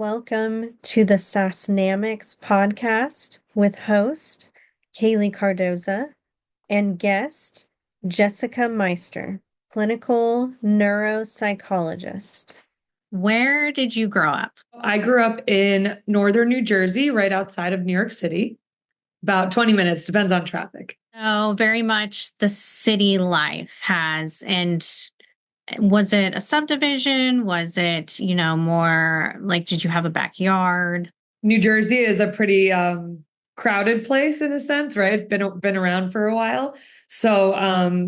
Welcome to the Sasnamics podcast with host Kaylee Cardoza and guest Jessica Meister, clinical neuropsychologist. Where did you grow up? I grew up in northern New Jersey, right outside of New York City. About 20 minutes, depends on traffic. So very much the city life has, and was it a subdivision? Was it, more like, did you have a backyard? New Jersey is a pretty crowded place in a sense, right? Been around for a while. So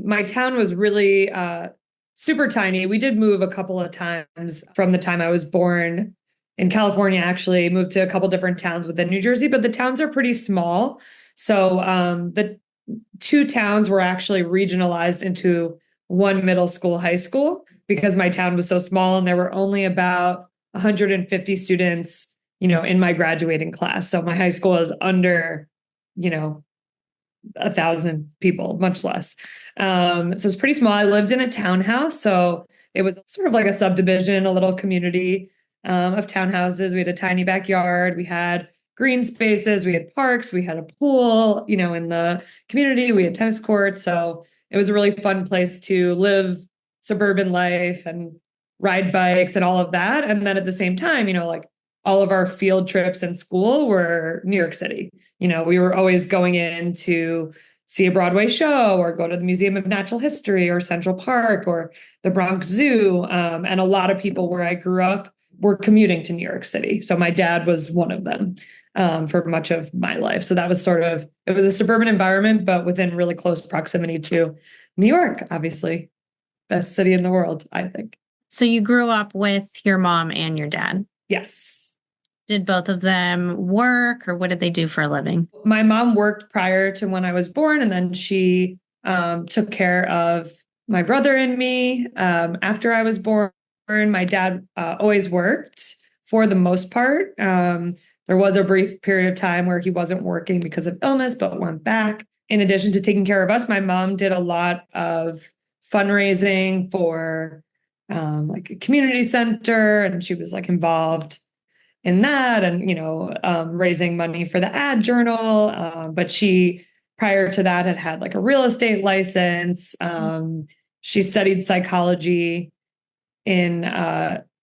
my town was really super tiny. We did move a couple of times from the time I was born in California, actually moved to a couple different towns within New Jersey, but the towns are pretty small. So the two towns were actually regionalized into one middle school, high school, because my town was so small and there were only about 150 students, in my graduating class. So my high school is under, 1,000 people, much less. So it's pretty small. I lived in a townhouse. So it was sort of like a subdivision, a little community of townhouses. We had a tiny backyard. We had green spaces. We had parks. We had a pool, in the community. We had tennis courts. So it was a really fun place to live suburban life and ride bikes and all of that. And then at the same time, like all of our field trips in school were New York City. We were always going in to see a Broadway show or go to the Museum of Natural History or Central Park or the Bronx Zoo. And a lot of people where I grew up were commuting to New York City. So my dad was one of them for much of my life. So that was it was a suburban environment, but within really close proximity to New York, obviously. Best city in the world, I think. So you grew up with your mom and your dad. Yes. Did both of them work, or what did they do for a living? My mom worked prior to when I was born, and then she took care of my brother and me after I was born. My dad always worked for the most part. There was a brief period of time where he wasn't working because of illness, but went back. In addition to taking care of us, my mom did a lot of fundraising for like a community center, and she was like involved in that and, raising money for the ad journal. But she, prior to that, had like a real estate license. She studied psychology in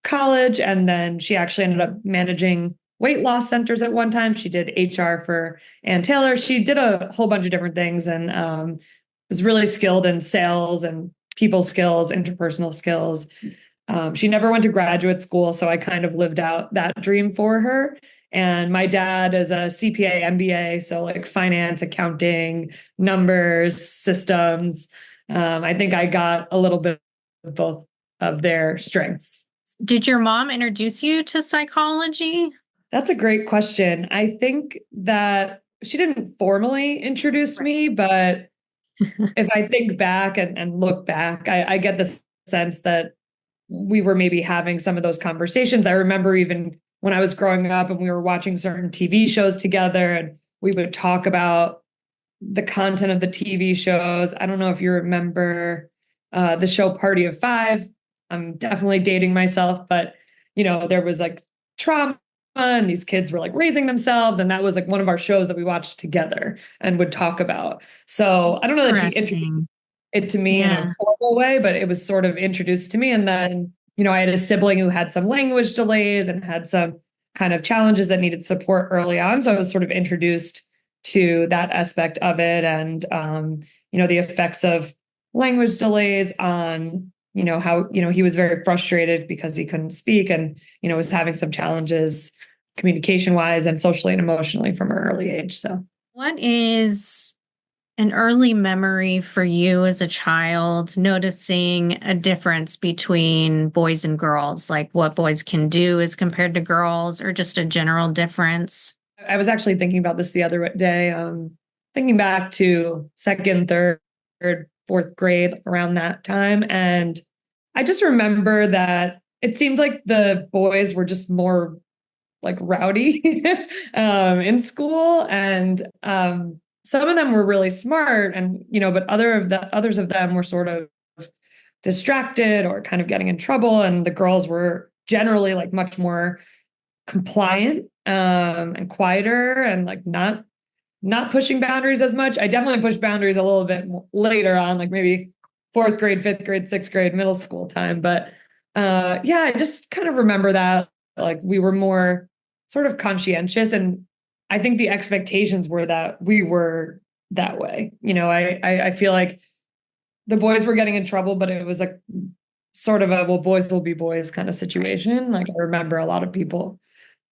college, and then she actually ended up managing weight loss centers at one time. She did HR for Ann Taylor. She did a whole bunch of different things and was really skilled in sales and people skills, interpersonal skills. She never went to graduate school, so I kind of lived out that dream for her. And my dad is a CPA, MBA, so like finance, accounting, numbers, systems. I think I got a little bit of both of their strengths. Did your mom introduce you to psychology? That's a great question. I think that she didn't formally introduce me, but if I think back and look back, I get the sense that we were maybe having some of those conversations. I remember even when I was growing up and we were watching certain TV shows together and we would talk about the content of the TV shows. I don't know if you remember the show Party of Five. I'm definitely dating myself, but there was like trauma and these kids were like raising themselves. And that was like one of our shows that we watched together and would talk about. So I don't know that she introduced it to me in a formal way, but it was sort of introduced to me. And then, I had a sibling who had some language delays and had some kind of challenges that needed support early on. So I was sort of introduced to that aspect of it and, the effects of language delays on, how, he was very frustrated because he couldn't speak and, was having some challenges communication wise and socially and emotionally from an early age. So what is an early memory for you as a child, noticing a difference between boys and girls, like what boys can do as compared to girls, or just a general difference? I was actually thinking about this the other day, thinking back to second, third, fourth grade, around that time. And I just remember that it seemed like the boys were just more like rowdy in school. And some of them were really smart and, but others of them were sort of distracted or kind of getting in trouble. And the girls were generally like much more compliant and quieter and like not pushing boundaries as much. I definitely pushed boundaries a little bit later on, like maybe fourth grade, fifth grade, sixth grade, middle school time. But yeah, I just kind of remember that like we were more sort of conscientious, and I think the expectations were that we were that way. I feel like the boys were getting in trouble, but it was like sort of a well, boys will be boys kind of situation. Like I remember a lot of people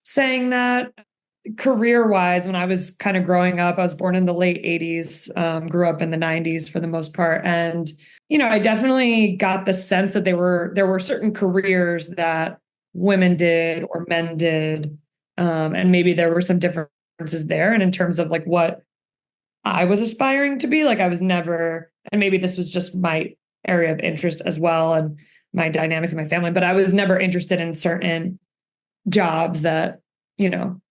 saying that. Career wise, when I was kind of growing up, I was born in the late 80s, grew up in the 90s for the most part. And, I definitely got the sense that there were certain careers that women did or men did. And maybe there were some differences there. And in terms of like what I was aspiring to be, like I was never, and maybe this was just my area of interest as well and my dynamics in my family, but I was never interested in certain jobs that, you know,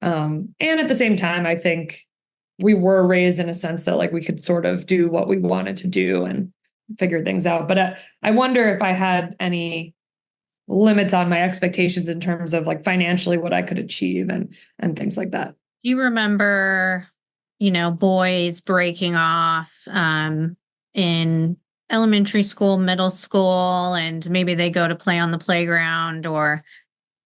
and at the same time, I think we were raised in a sense that like we could sort of do what we wanted to do and figure things out. But I wonder if I had any limits on my expectations in terms of like financially what I could achieve and things like that. Do you remember, boys breaking off in elementary school, middle school, and maybe they go to play on the playground or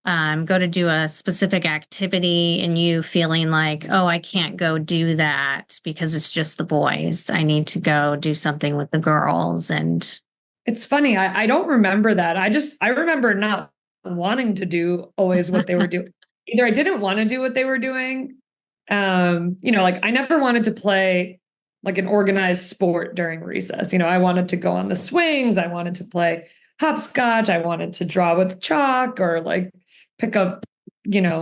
go to do a specific activity and you feeling like, oh, I can't go do that because it's just the boys. I need to go do something with the girls. And it's funny. I don't remember that. I remember not wanting to do always what they were doing. Either I didn't want to do what they were doing. Like I never wanted to play like an organized sport during recess. I wanted to go on the swings. I wanted to play hopscotch. I wanted to draw with chalk or like pick up,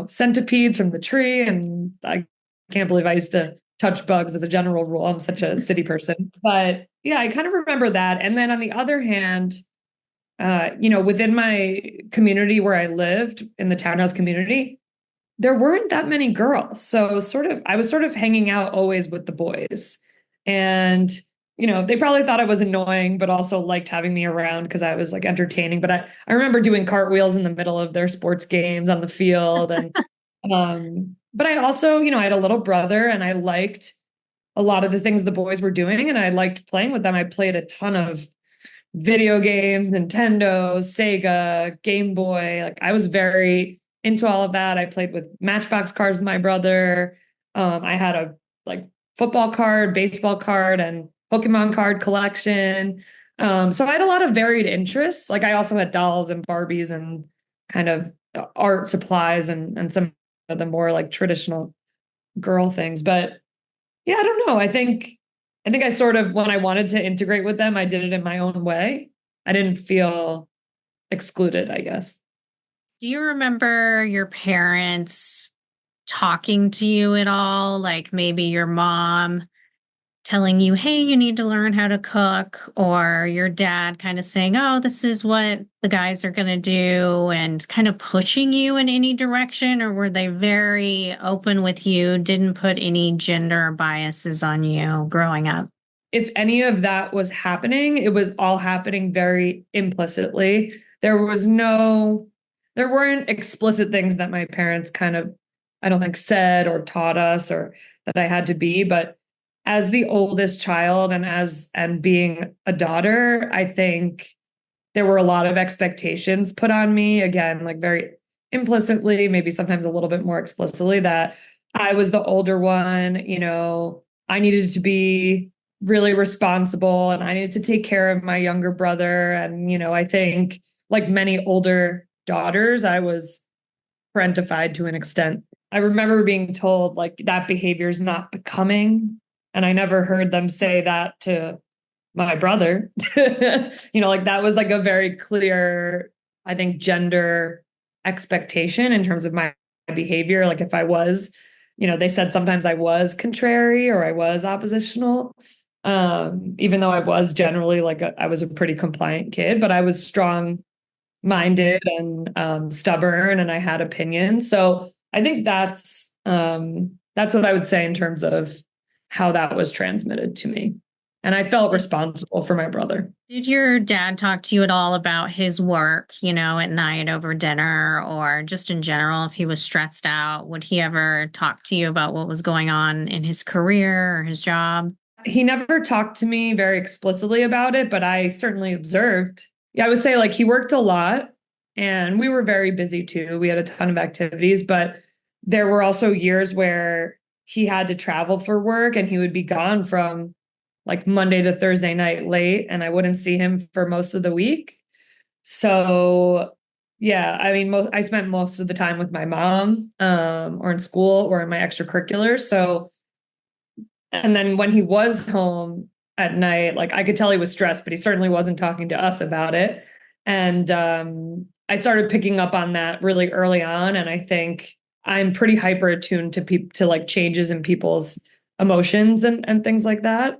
centipedes from the tree. And I can't believe I used to touch bugs as a general rule. I'm such a city person. But yeah, I kind of remember that. And then on the other hand, within my community where I lived in the townhouse community, there weren't that many girls. So I was sort of hanging out always with the boys. And they probably thought I was annoying, but also liked having me around because I was like entertaining. But I remember doing cartwheels in the middle of their sports games on the field. And but I also, I had a little brother and I liked a lot of the things the boys were doing and I liked playing with them. I played a ton of video games, Nintendo, Sega, Game Boy. Like I was very into all of that. I played with Matchbox cards with my brother. I had a like football card, baseball card, and Pokemon card collection. So I had a lot of varied interests. Like I also had dolls and Barbies and kind of art supplies and some of the more like traditional girl things. But yeah, I don't know. I think I sort of, when I wanted to integrate with them, I did it in my own way. I didn't feel excluded, I guess. do you remember your parents talking to you at all? Like maybe your mom telling you, hey, you need to learn how to cook, or your dad kind of saying, oh, this is what the guys are going to do, and kind of pushing you in any direction? Or were they very open with you, didn't put any gender biases on you growing up? If any of that was happening, it was all happening very implicitly. There weren't explicit things that my parents kind of, I don't think, said or taught us or that I had to be. But as the oldest child and being a daughter, I think there were a lot of expectations put on me, again, like very implicitly, maybe sometimes a little bit more explicitly, that I was the older one. I needed to be really responsible and I needed to take care of my younger brother. And, I think like many older daughters, I was parentified to an extent. I remember being told like that behavior is not becoming. And I never heard them say that to my brother. Like that was like a very clear, I think, gender expectation in terms of my behavior. Like if I was, they said sometimes I was contrary or I was oppositional. Even though I was generally like I was a pretty compliant kid, but I was strong minded and stubborn and I had opinions. So I think that's what I would say in terms of how that was transmitted to me. And I felt responsible for my brother. Did your dad talk to you at all about his work, at night over dinner or just in general, if he was stressed out? Would he ever talk to you about what was going on in his career or his job? He never talked to me very explicitly about it, but I certainly observed. Yeah, I would say like he worked a lot and we were very busy too. We had a ton of activities, but there were also years where he had to travel for work and he would be gone from like Monday to Thursday night late, and I wouldn't see him for most of the week. So yeah, I mean, I spent most of the time with my mom, or in school or in my extracurriculars. So, and then when he was home at night, like I could tell he was stressed, but he certainly wasn't talking to us about it. And I started picking up on that really early on. And I think I'm pretty hyper attuned to people, to like changes in people's emotions and things like that,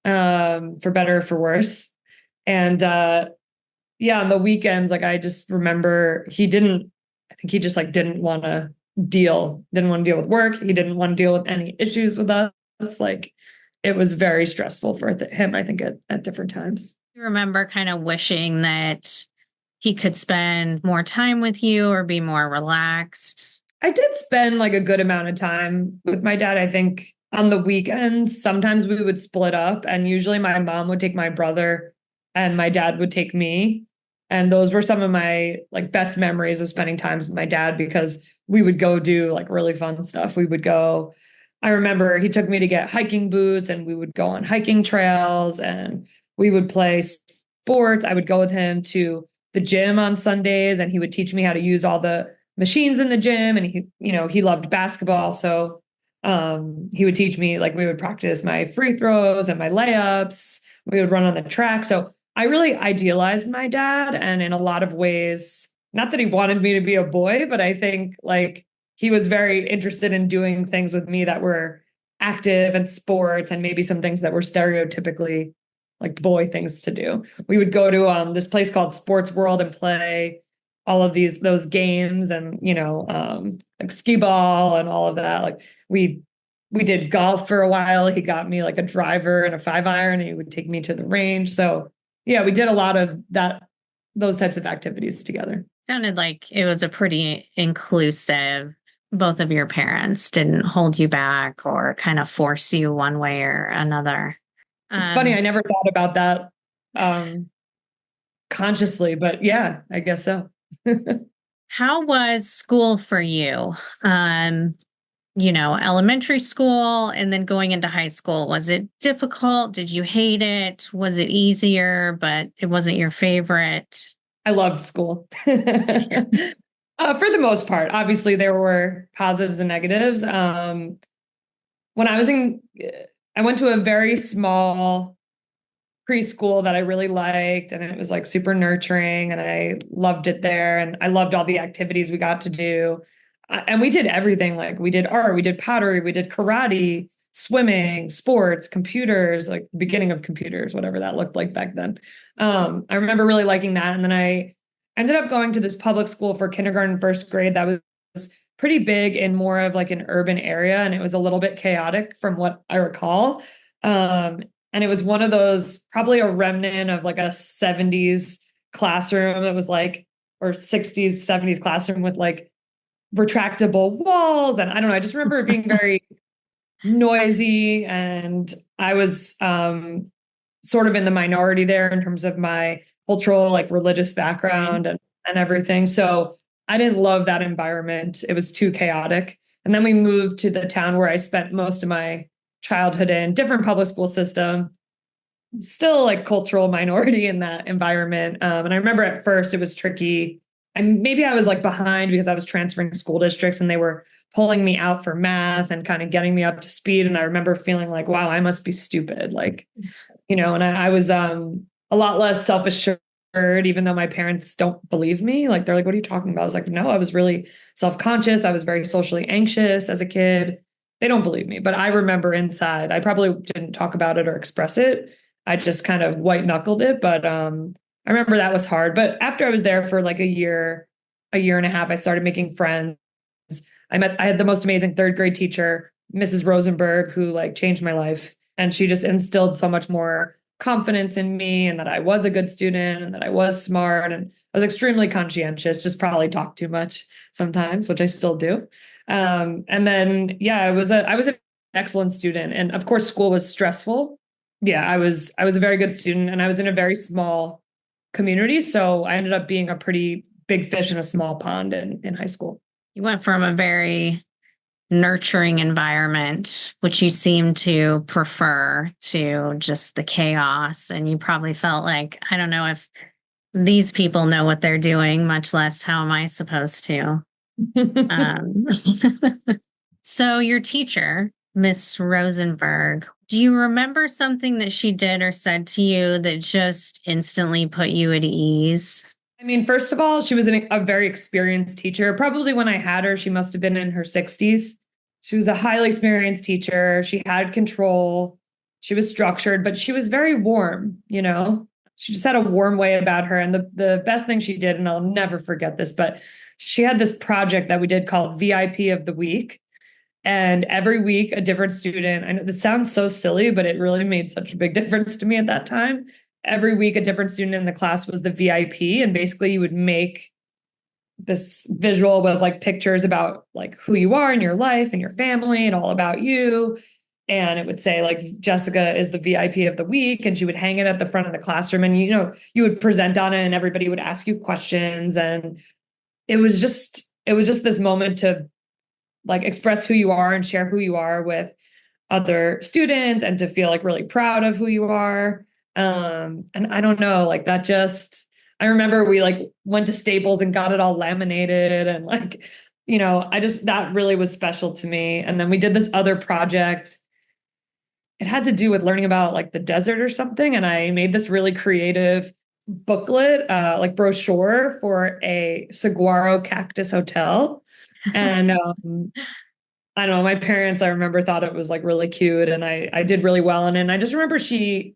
for better or for worse. And yeah, on the weekends, like I just remember I think he just like didn't want to deal with work. He didn't want to deal with any issues with us. Like it was very stressful for him, I think, at different times. You remember kind of wishing that he could spend more time with you or be more relaxed? I did spend like a good amount of time with my dad. I think on the weekends, sometimes we would split up, and usually my mom would take my brother and my dad would take me. And those were some of my like best memories of spending time with my dad, because we would go do like really fun stuff. I remember he took me to get hiking boots and we would go on hiking trails and we would play sports. I would go with him to the gym on Sundays and he would teach me how to use all the machines in the gym. And he loved basketball. So he would teach me, like we would practice my free throws and my layups. We would run on the track. So I really idealized my dad. And in a lot of ways, not that he wanted me to be a boy, but I think like he was very interested in doing things with me that were active and sports and maybe some things that were stereotypically like boy things to do. We would go to this place called Sports World and play all of those games and like skee ball and all of that. Like we did golf for a while. He got me like a driver and a 5-iron and he would take me to the range. So yeah, we did a lot of those types of activities together. Sounded like it was a pretty inclusive, both of your parents didn't hold you back or kind of force you one way or another. It's funny, I never thought about that consciously, but yeah, I guess so. How was school for you? Elementary school and then going into high school. Was it difficult? Did you hate it? Was it easier, but it wasn't your favorite? I loved school. For the most part. Obviously, there were positives and negatives. When I went to a very small preschool that I really liked, and it was like super nurturing, and I loved it there, and I loved all the activities we got to do. And we did everything. Like we did art, we did pottery, we did karate, swimming, sports, computers, like the beginning of computers, whatever that looked like back then. I remember really liking that. And then I ended up going to this public school for kindergarten, first grade that was pretty big in more of like an urban area. And it was a little bit chaotic from what I recall. And it was one of those, probably a remnant of like a 70s classroom that was like, or 60s, 70s classroom with like retractable walls. And I don't know, I just remember it being very noisy. And I was sort of in the minority there in terms of my cultural, like religious background and everything. So I didn't love that environment. It was too chaotic. And then we moved to the town where I spent most of my childhood in, different public school system, still like cultural minority in that environment. And I remember at first it was tricky. And maybe I was like behind because I was transferring school districts and they were pulling me out for math and kind of getting me up to speed. And I remember feeling like, wow, I must be stupid. Like, and I was a lot less self-assured, even though my parents don't believe me. Like, they're like, what are you talking about? I was like, no, I was really self-conscious. I was very socially anxious as a kid. They don't believe me. But I remember inside, I probably didn't talk about it or express it. I just kind of white knuckled it. But I remember that was hard. But after I was there for like a year and a half, I started making friends. I had the most amazing third grade teacher, Mrs. Rosenberg, who like changed my life. And she just instilled so much more confidence in me, and that I was a good student and that I was smart. And I was extremely conscientious, just probably talked too much sometimes, which I still do. And then, yeah, I was an excellent student. And of course, school was stressful. Yeah, I was a very good student, and I was in a very small community. So I ended up being a pretty big fish in a small pond in high school. You went from a very nurturing environment, which you seem to prefer, to just the chaos. And you probably felt like, I don't know if these people know what they're doing, much less how am I supposed to? Um, so your teacher, Miss Rosenberg, do you remember something that she did or said to you that just instantly put you at ease? I mean, first of all, she was a very experienced teacher. Probably when I had her, she must have been in her 60s. She was a highly experienced teacher. She had control. She was structured, but she was very warm, you know? She just had a warm way about her. And the best thing she did, and I'll never forget this, but she had this project that we did called VIP of the Week. And every week, a different student. I know this sounds so silly, but it really made such a big difference to me at that time. Every week, a different student in the class was the VIP. And basically, you would make this visual with like pictures about like who you are in your life and your family and all about you. And it would say like Jessica is the VIP of the week, and she would hang it at the front of the classroom, and you would present on it, and everybody would ask you questions. And it was just this moment to like express who you are and share who you are with other students, and to feel like really proud of who you are. And I don't know, like that just, I remember we like went to Staples and got it all laminated, and like, that really was special to me. And then we did this other project. It had to do with learning about like the desert or something. And I made this really creative booklet, like brochure for a saguaro cactus hotel. And I don't know, my parents, I remember, thought it was like really cute, and I did really well in it. And I just remember she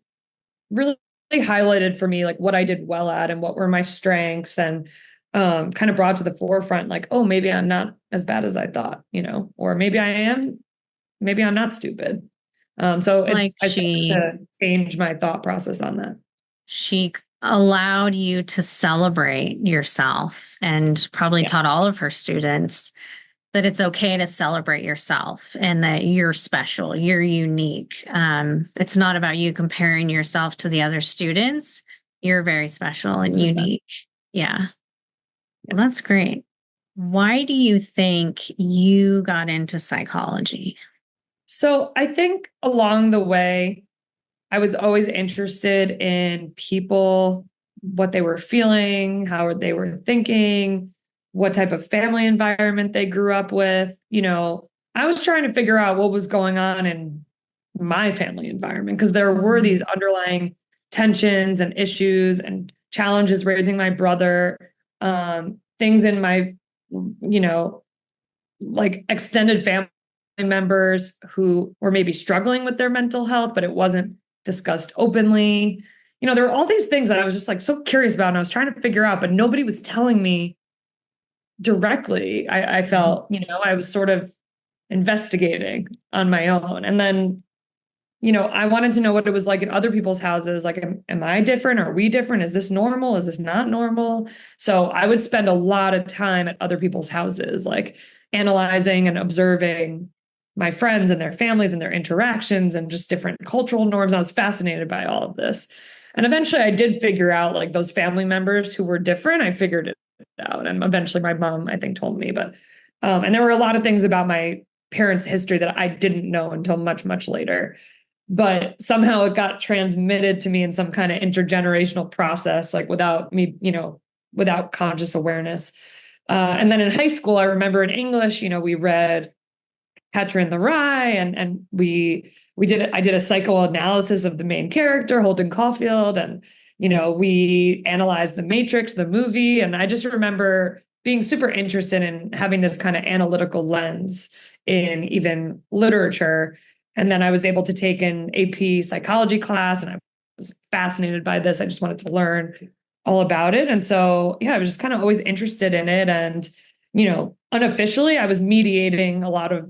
really highlighted for me like what I did well at and what were my strengths, and kind of brought to the forefront like, oh, maybe I'm not as bad as I thought, or maybe I am, maybe I'm not stupid. So It's like I started to change my thought process on that. she allowed you to celebrate yourself, and probably taught all of her students that it's okay to celebrate yourself and that you're special, you're unique. It's not about you comparing yourself to the other students. You're very special and 100%. unique. Yeah. Well, that's great. Why do you think you got into psychology? So I think along the way, I was always interested in people, what they were feeling, how they were thinking, what type of family environment they grew up with. I was trying to figure out what was going on in my family environment, because there were these underlying tensions and issues and challenges raising my brother, things in my, like extended family members who were maybe struggling with their mental health, but it wasn't discussed openly. There were all these things that I was just like so curious about, and I was trying to figure out, but nobody was telling me directly. I felt, I was sort of investigating on my own. And then, I wanted to know what it was like in other people's houses. Like, am I different? Are we different? Is this normal? Is this not normal? So I would spend a lot of time at other people's houses, like analyzing and observing my friends and their families and their interactions and just different cultural norms. I was fascinated by all of this. And eventually I did figure out like those family members who were different. I figured it out. And eventually my mom, I think, told me, but, and there were a lot of things about my parents' history that I didn't know until much, much later. But somehow it got transmitted to me in some kind of intergenerational process, like without me, without conscious awareness. And then in high school, I remember in English, we read Catcher in the Rye, and I did a psychoanalysis of the main character, Holden Caulfield, and we analyzed The Matrix, the movie, and I just remember being super interested in having this kind of analytical lens in even literature. And then I was able to take an AP psychology class, and I was fascinated by this. I just wanted to learn all about it. And so, yeah, I was just kind of always interested in it. And, unofficially, I was mediating a lot of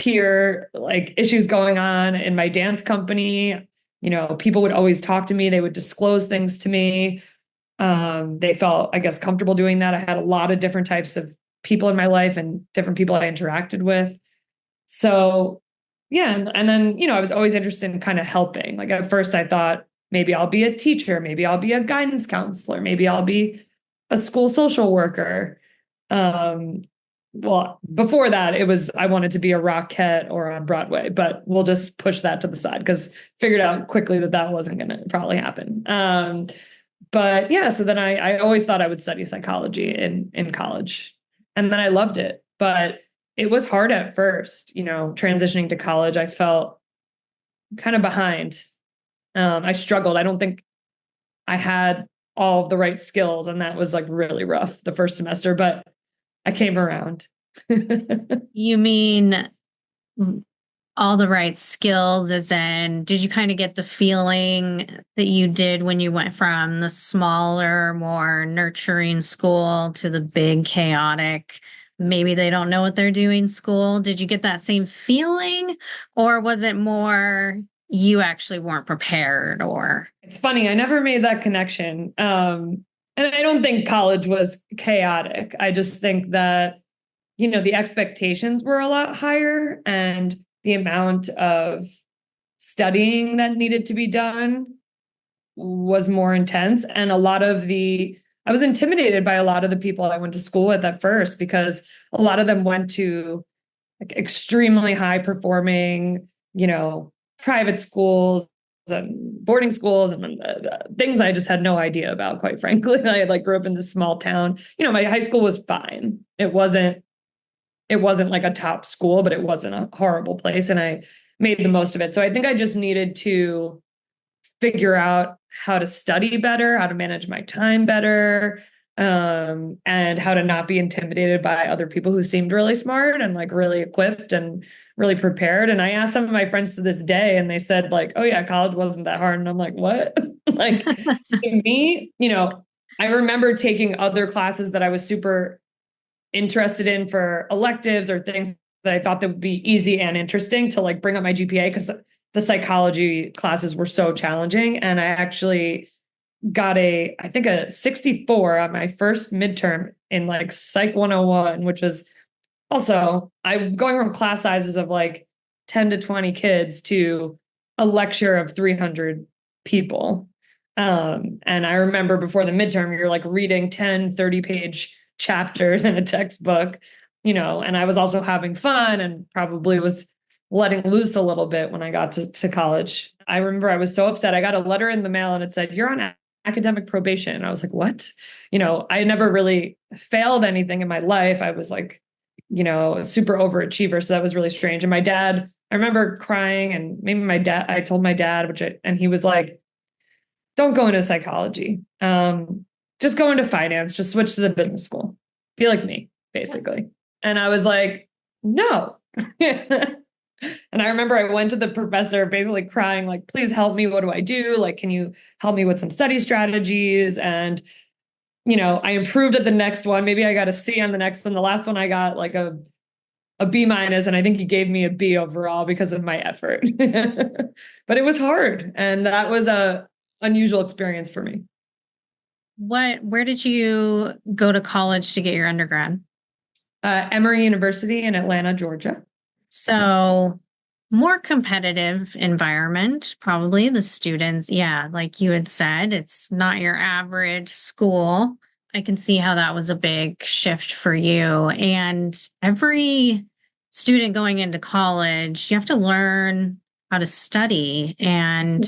peer like issues going on in my dance company. People would always talk to me. They would disclose things to me. They felt, I guess, comfortable doing that. I had a lot of different types of people in my life and different people I interacted with. So yeah. And then, I was always interested in kind of helping. Like at first I thought maybe I'll be a teacher, maybe I'll be a guidance counselor, maybe I'll be a school social worker. Um, well, before that, it was I wanted to be a Rockette or on Broadway, but we'll just push that to the side because figured out quickly that wasn't going to probably happen. But yeah, so then I always thought I would study psychology in college, and then I loved it, but it was hard at first. Transitioning to college, I felt kind of behind. I struggled. I don't think I had all of the right skills, and that was like really rough the first semester, but I came around. You mean all the right skills, as in, did you kind of get the feeling that you did when you went from the smaller, more nurturing school to the big, chaotic, maybe they don't know what they're doing school? Did you get that same feeling, or was it more you actually weren't prepared? Or It's funny, I never made that connection. And I don't think college was chaotic. I just think that, the expectations were a lot higher and the amount of studying that needed to be done was more intense. And I was intimidated by a lot of the people I went to school with at first because a lot of them went to like extremely high performing, private schools and boarding schools and things I just had no idea about, quite frankly. I like grew up in this small town. My high school was fine. It wasn't like a top school, but it wasn't a horrible place. And I made the most of it. So I think I just needed to figure out how to study better, how to manage my time better, and how to not be intimidated by other people who seemed really smart and like really equipped and really prepared. And I asked some of my friends to this day, and they said like, "Oh yeah, college wasn't that hard." And I'm like, "What?" Like to me, I remember taking other classes that I was super interested in for electives or things that I thought that would be easy and interesting to like bring up my GPA because the psychology classes were so challenging. And I actually got I think a 64 on my first midterm in like Psych 101, which was also, I'm going from class sizes of like 10 to 20 kids to a lecture of 300 people. And I remember before the midterm, you're like reading 10, 30-page chapters in a textbook, and I was also having fun and probably was letting loose a little bit when I got to college. I remember I was so upset. I got a letter in the mail and it said, "You're on academic probation." And I was like, what? I had never really failed anything in my life. I was like, a super overachiever. So that was really strange. And my dad, I remember crying, and maybe I told my dad, and he was like, "Don't go into psychology. Just go into finance, just switch to the business school. Be like me, basically." And I was like, no. And I remember I went to the professor basically crying, like, "Please help me. What do I do? Like, can you help me with some study strategies?" And, I improved at the next one. Maybe I got a C on the next one. The last one I got like a B minus, and I think he gave me a B overall because of my effort. But it was hard. And that was a unusual experience for me. where did you go to college to get your undergrad? Emory University in Atlanta, Georgia. So more competitive environment, probably the students. Yeah, like you had said, it's not your average school. I can see how that was a big shift for you. And every student going into college, you have to learn how to study. And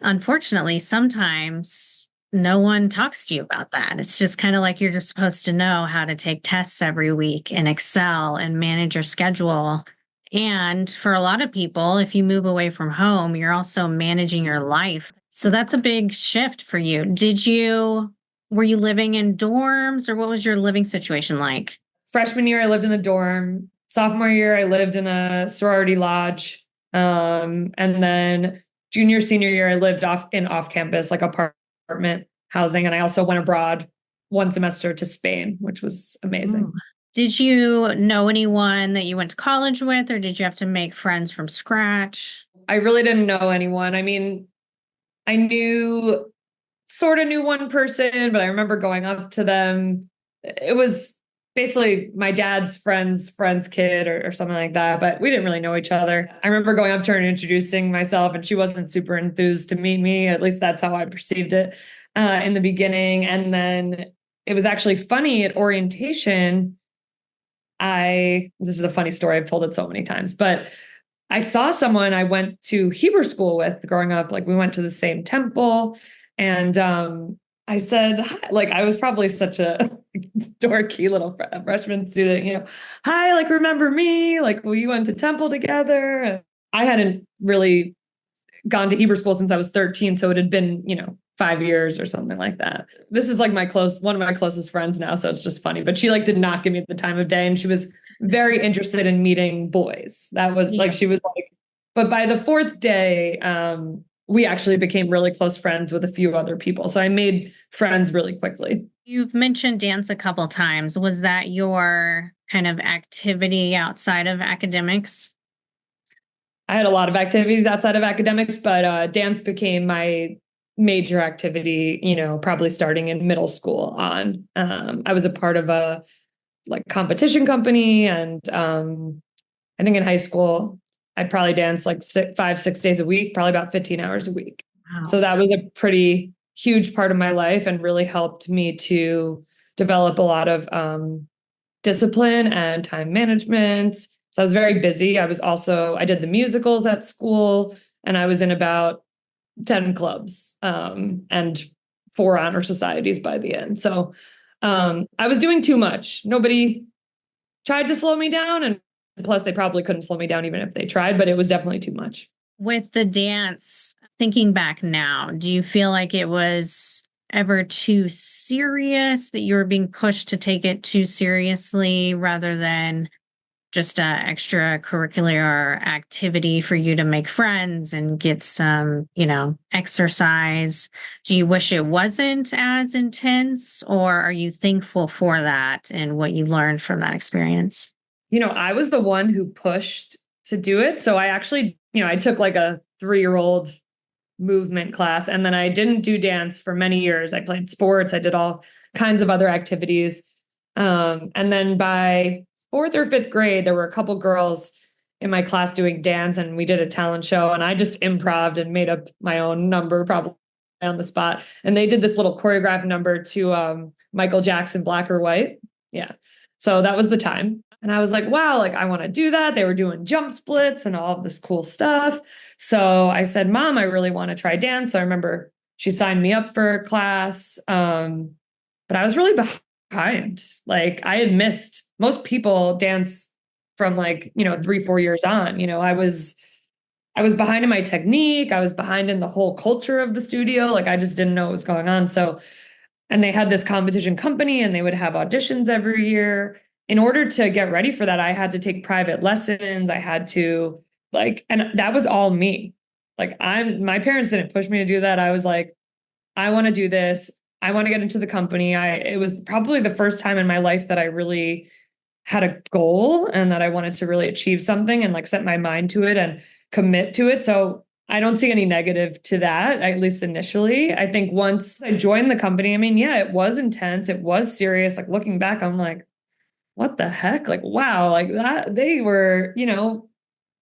unfortunately, sometimes no one talks to you about that. It's just kind of like you're just supposed to know how to take tests every week and excel and manage your schedule. And for a lot of people, if you move away from home, you're also managing your life. So that's a big shift for you. Were you living in dorms, or what was your living situation like? Freshman year, I lived in the dorm. Sophomore year, I lived in a sorority lodge. And then junior, senior year, I lived off campus, like apartment housing. And I also went abroad one semester to Spain, which was amazing. Ooh. Did you know anyone that you went to college with, or did you have to make friends from scratch? I really didn't know anyone. I mean, I sort of knew one person, but I remember going up to them. It was basically my dad's friend's kid or something like that, but we didn't really know each other. I remember going up to her and introducing myself, and she wasn't super enthused to meet me. At least that's how I perceived it in the beginning. And then it was actually funny at orientation. This is a funny story. I've told it so many times, but I saw someone I went to Hebrew school with growing up. Like we went to the same temple, and I said, hi. Like I was probably such a dorky little freshman student, hi, like remember me? Like we went to temple together. And I hadn't really gone to Hebrew school since I was 13, so it had been 5 years or something like that. This is like one of my closest friends now, so it's just funny. But she like did not give me the time of day, and she was very interested in meeting boys. That was like she was like, but by the fourth day, we actually became really close friends with a few other people. So I made friends really quickly. You've mentioned dance a couple times. Was that your kind of activity outside of academics? I had a lot of activities outside of academics, but dance became my major activity, probably starting in middle school on. I was a part of a like competition company, and I think in high school, I'd probably dance like 6 days a week, probably about 15 hours a week. Wow. So that was a pretty huge part of my life and really helped me to develop a lot of discipline and time management. So I was very busy. I did the musicals at school, and I was in about 10 clubs and 4 honor societies by the end. So I was doing too much. Nobody tried to slow me down. And plus, they probably couldn't slow me down even if they tried, but it was definitely too much. With the dance, thinking back now, do you feel like it was ever too serious, that you were being pushed to take it too seriously rather than just a extracurricular activity for you to make friends and get some, exercise? Do you wish it wasn't as intense, or are you thankful for that and what you learned from that experience? I was the one who pushed to do it. So I actually, I took like a 3-year-old movement class, and then I didn't do dance for many years. I played sports. I did all kinds of other activities. And then by 4th or 5th grade, there were a couple girls in my class doing dance, and we did a talent show, and I just improv'd and made up my own number probably on the spot. And they did this little choreographed number to Michael Jackson, Black or White. Yeah. So that was the time. And I was like, wow, like I want to do that. They were doing jump splits and all of this cool stuff. So I said, Mom, I really want to try dance. So I remember she signed me up for a class. But I was really behind. Like I had missed, most people dance from like, 3-4 years on. I was behind in my technique. I was behind in the whole culture of the studio. Like I just didn't know what was going on. So, and they had this competition company, and they would have auditions every year. In order to get ready for that, I had to take private lessons. I had to and that was all me. Like my parents didn't push me to do that. I was like, I want to do this. I want to get into the company. It was probably the first time in my life that I really had a goal and that I wanted to really achieve something and like set my mind to it and commit to it. So I don't see any negative to that, at least initially. I think once I joined the company, I mean, yeah, it was intense. It was serious. Like looking back, I'm like, what the heck? Like, wow, like that, they were,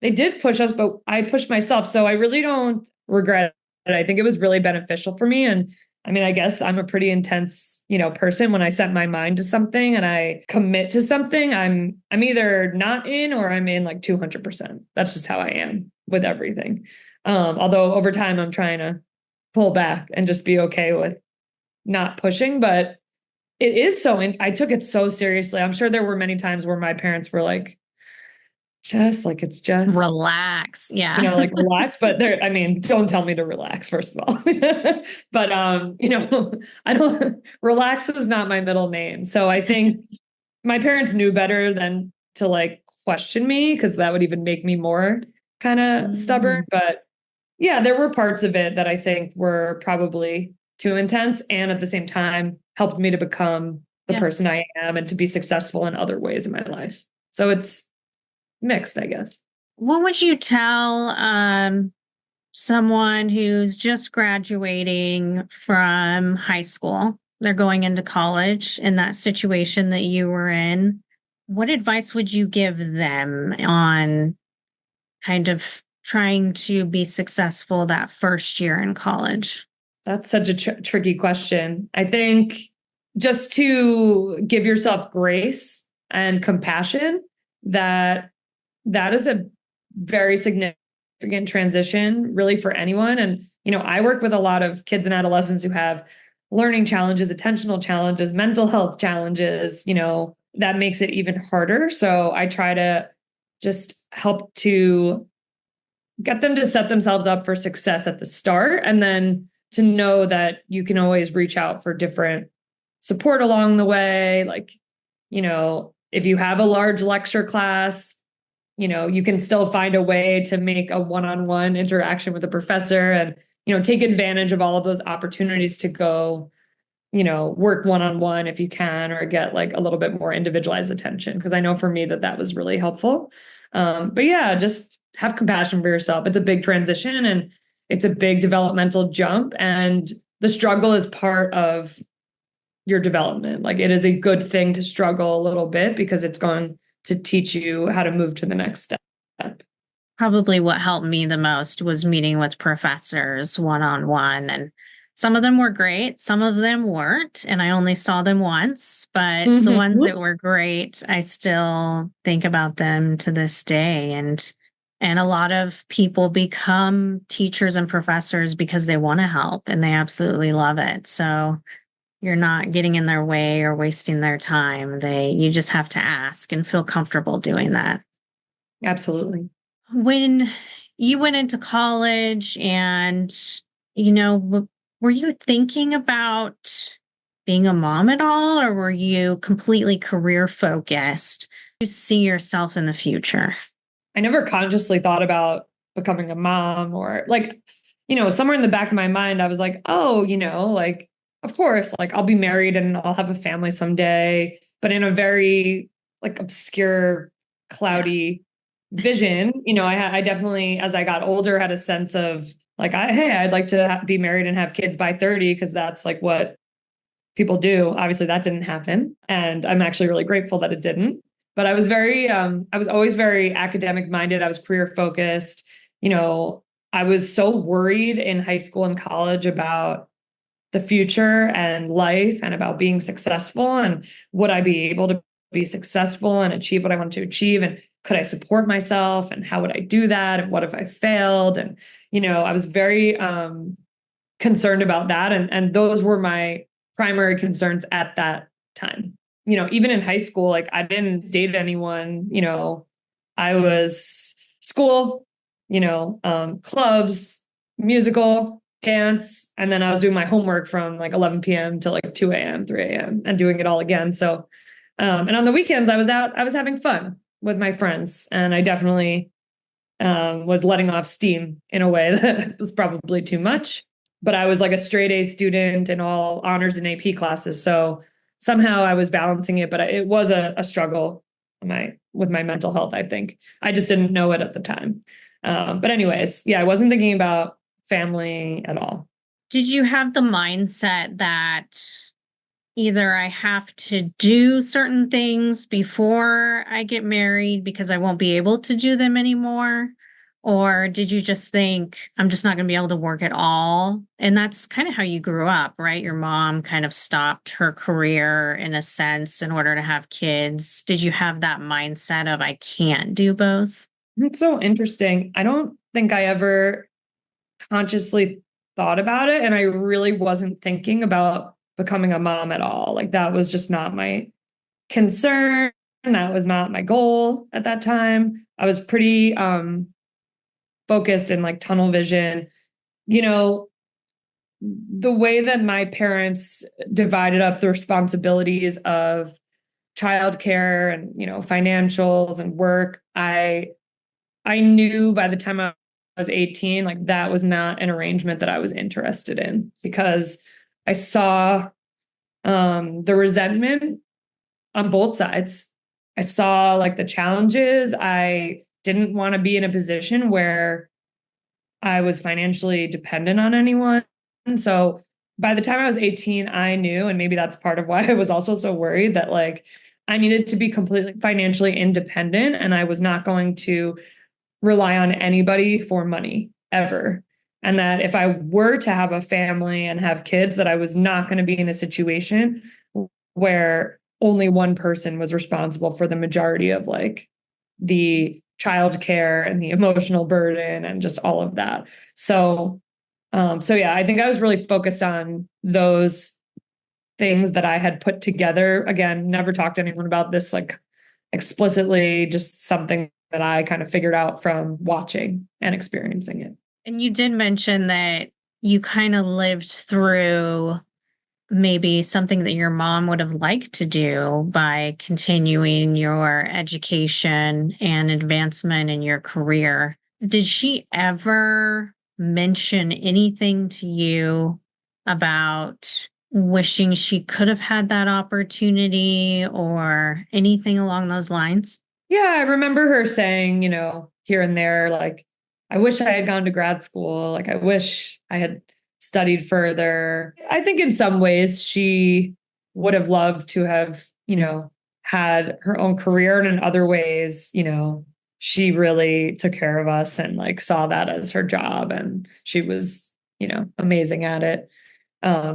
they did push us, but I pushed myself. So I really don't regret it. I think it was really beneficial for me. And I mean, I guess I'm a pretty intense, person. When I set my mind to something and I commit to something, I'm either not in or I'm in like 200%. That's just how I am with everything. Although over time I'm trying to pull back and just be okay with not pushing, but it is I took it so seriously. I'm sure there were many times where my parents were like, it's just Relax. Yeah. like relax. But don't tell me to relax, first of all. But I don't relax is not my middle name. So I think my parents knew better than to like question me, because that would even make me more kind of stubborn. But yeah, there were parts of it that I think were probably too intense, and at the same time helped me to become the person I am and to be successful in other ways in my life. So it's mixed, I guess. What would you tell someone who's just graduating from high school? They're going into college in that situation that you were in. What advice would you give them on kind of trying to be successful that first year in college? That's such a tricky question. I think just to give yourself grace and compassion, that is a very significant transition really for anyone. And, I work with a lot of kids and adolescents who have learning challenges, attentional challenges, mental health challenges, that makes it even harder. So I try to just help to get them to set themselves up for success at the start, and then to know that you can always reach out for different support along the way. Like, if you have a large lecture class, you can still find a way to make a one-on-one interaction with a professor and, take advantage of all of those opportunities to go, work one-on-one if you can, or get like a little bit more individualized attention. Cause I know for me that was really helpful. But yeah, just have compassion for yourself. It's a big transition and it's a big developmental jump, and the struggle is part of your development. Like, it is a good thing to struggle a little bit because it's going to teach you how to move to the next step. Probably what helped me the most was meeting with professors one-on-one, and some of them were great, some of them weren't, and I only saw them once, but the ones that were great, I still think about them to this day. And a lot of people become teachers and professors because they want to help and they absolutely love it. So you're not getting in their way or wasting their time. You just have to ask and feel comfortable doing that. Absolutely. When you went into college and, were you thinking about being a mom at all, or were you completely career focused? You see yourself in the future? I never consciously thought about becoming a mom, or like, somewhere in the back of my mind, I was like, oh, like, of course, like I'll be married and I'll have a family someday, but in a very like obscure, cloudy vision. I definitely, as I got older, had a sense of like, hey, I'd like to be married and have kids by 30 because that's like what people do. Obviously, that didn't happen, and I'm actually really grateful that it didn't. But I was I was always very academic minded. I was career focused. I was so worried in high school and college about the future and life and about being successful, and would I be able to be successful and achieve what I wanted to achieve, and could I support myself, and how would I do that, and what if I failed? And I was very concerned about that, and those were my primary concerns at that time. Even in high school, like I didn't date anyone. I was school, clubs, musical, dance, and then I was doing my homework from like 11 p.m. to like 2 a.m., 3 a.m. and doing it all again. So, and on the weekends I was out, I was having fun with my friends, and I definitely was letting off steam in a way that was probably too much. But I was like a straight A student in all honors and AP classes. So somehow I was balancing it, but it was a struggle with my mental health, I think. I just didn't know it at the time. But anyways, yeah, I wasn't thinking about family at all. Did you have the mindset that either I have to do certain things before I get married because I won't be able to do them anymore? Or did you just think I'm just not going to be able to work at all? And that's kind of how you grew up, right? Your mom kind of stopped her career in a sense in order to have kids. Did you have that mindset of I can't do both? It's so interesting. I don't think I ever consciously thought about it, and I really wasn't thinking about becoming a mom at all. Like that was just not my concern. That was not my goal at that time. I was pretty focused in like tunnel vision. The way that my parents divided up the responsibilities of childcare and, financials and work, I knew by the time I was 18, like that was not an arrangement that I was interested in, because I saw the resentment on both sides. I saw like the challenges. I didn't want to be in a position where I was financially dependent on anyone. So by the time I was 18, I knew, and maybe that's part of why I was also so worried, that like I needed to be completely financially independent and I was not going to rely on anybody for money ever. And that if I were to have a family and have kids, that I was not going to be in a situation where only one person was responsible for the majority of like the childcare and the emotional burden and just all of that. So yeah, I think I was really focused on those things that I had put together. Again, never talked to anyone about this like explicitly, just something that I kind of figured out from watching and experiencing it. And you did mention that you kind of lived through maybe something that your mom would have liked to do by continuing your education and advancement in your career. Did she ever mention anything to you about wishing she could have had that opportunity or anything along those lines? Yeah, I remember her saying, here and there, like, I wish I had gone to grad school. Like, I wish I had studied further. I think in some ways she would have loved to have, had her own career. And in other ways, she really took care of us and like saw that as her job. And she was, amazing at it.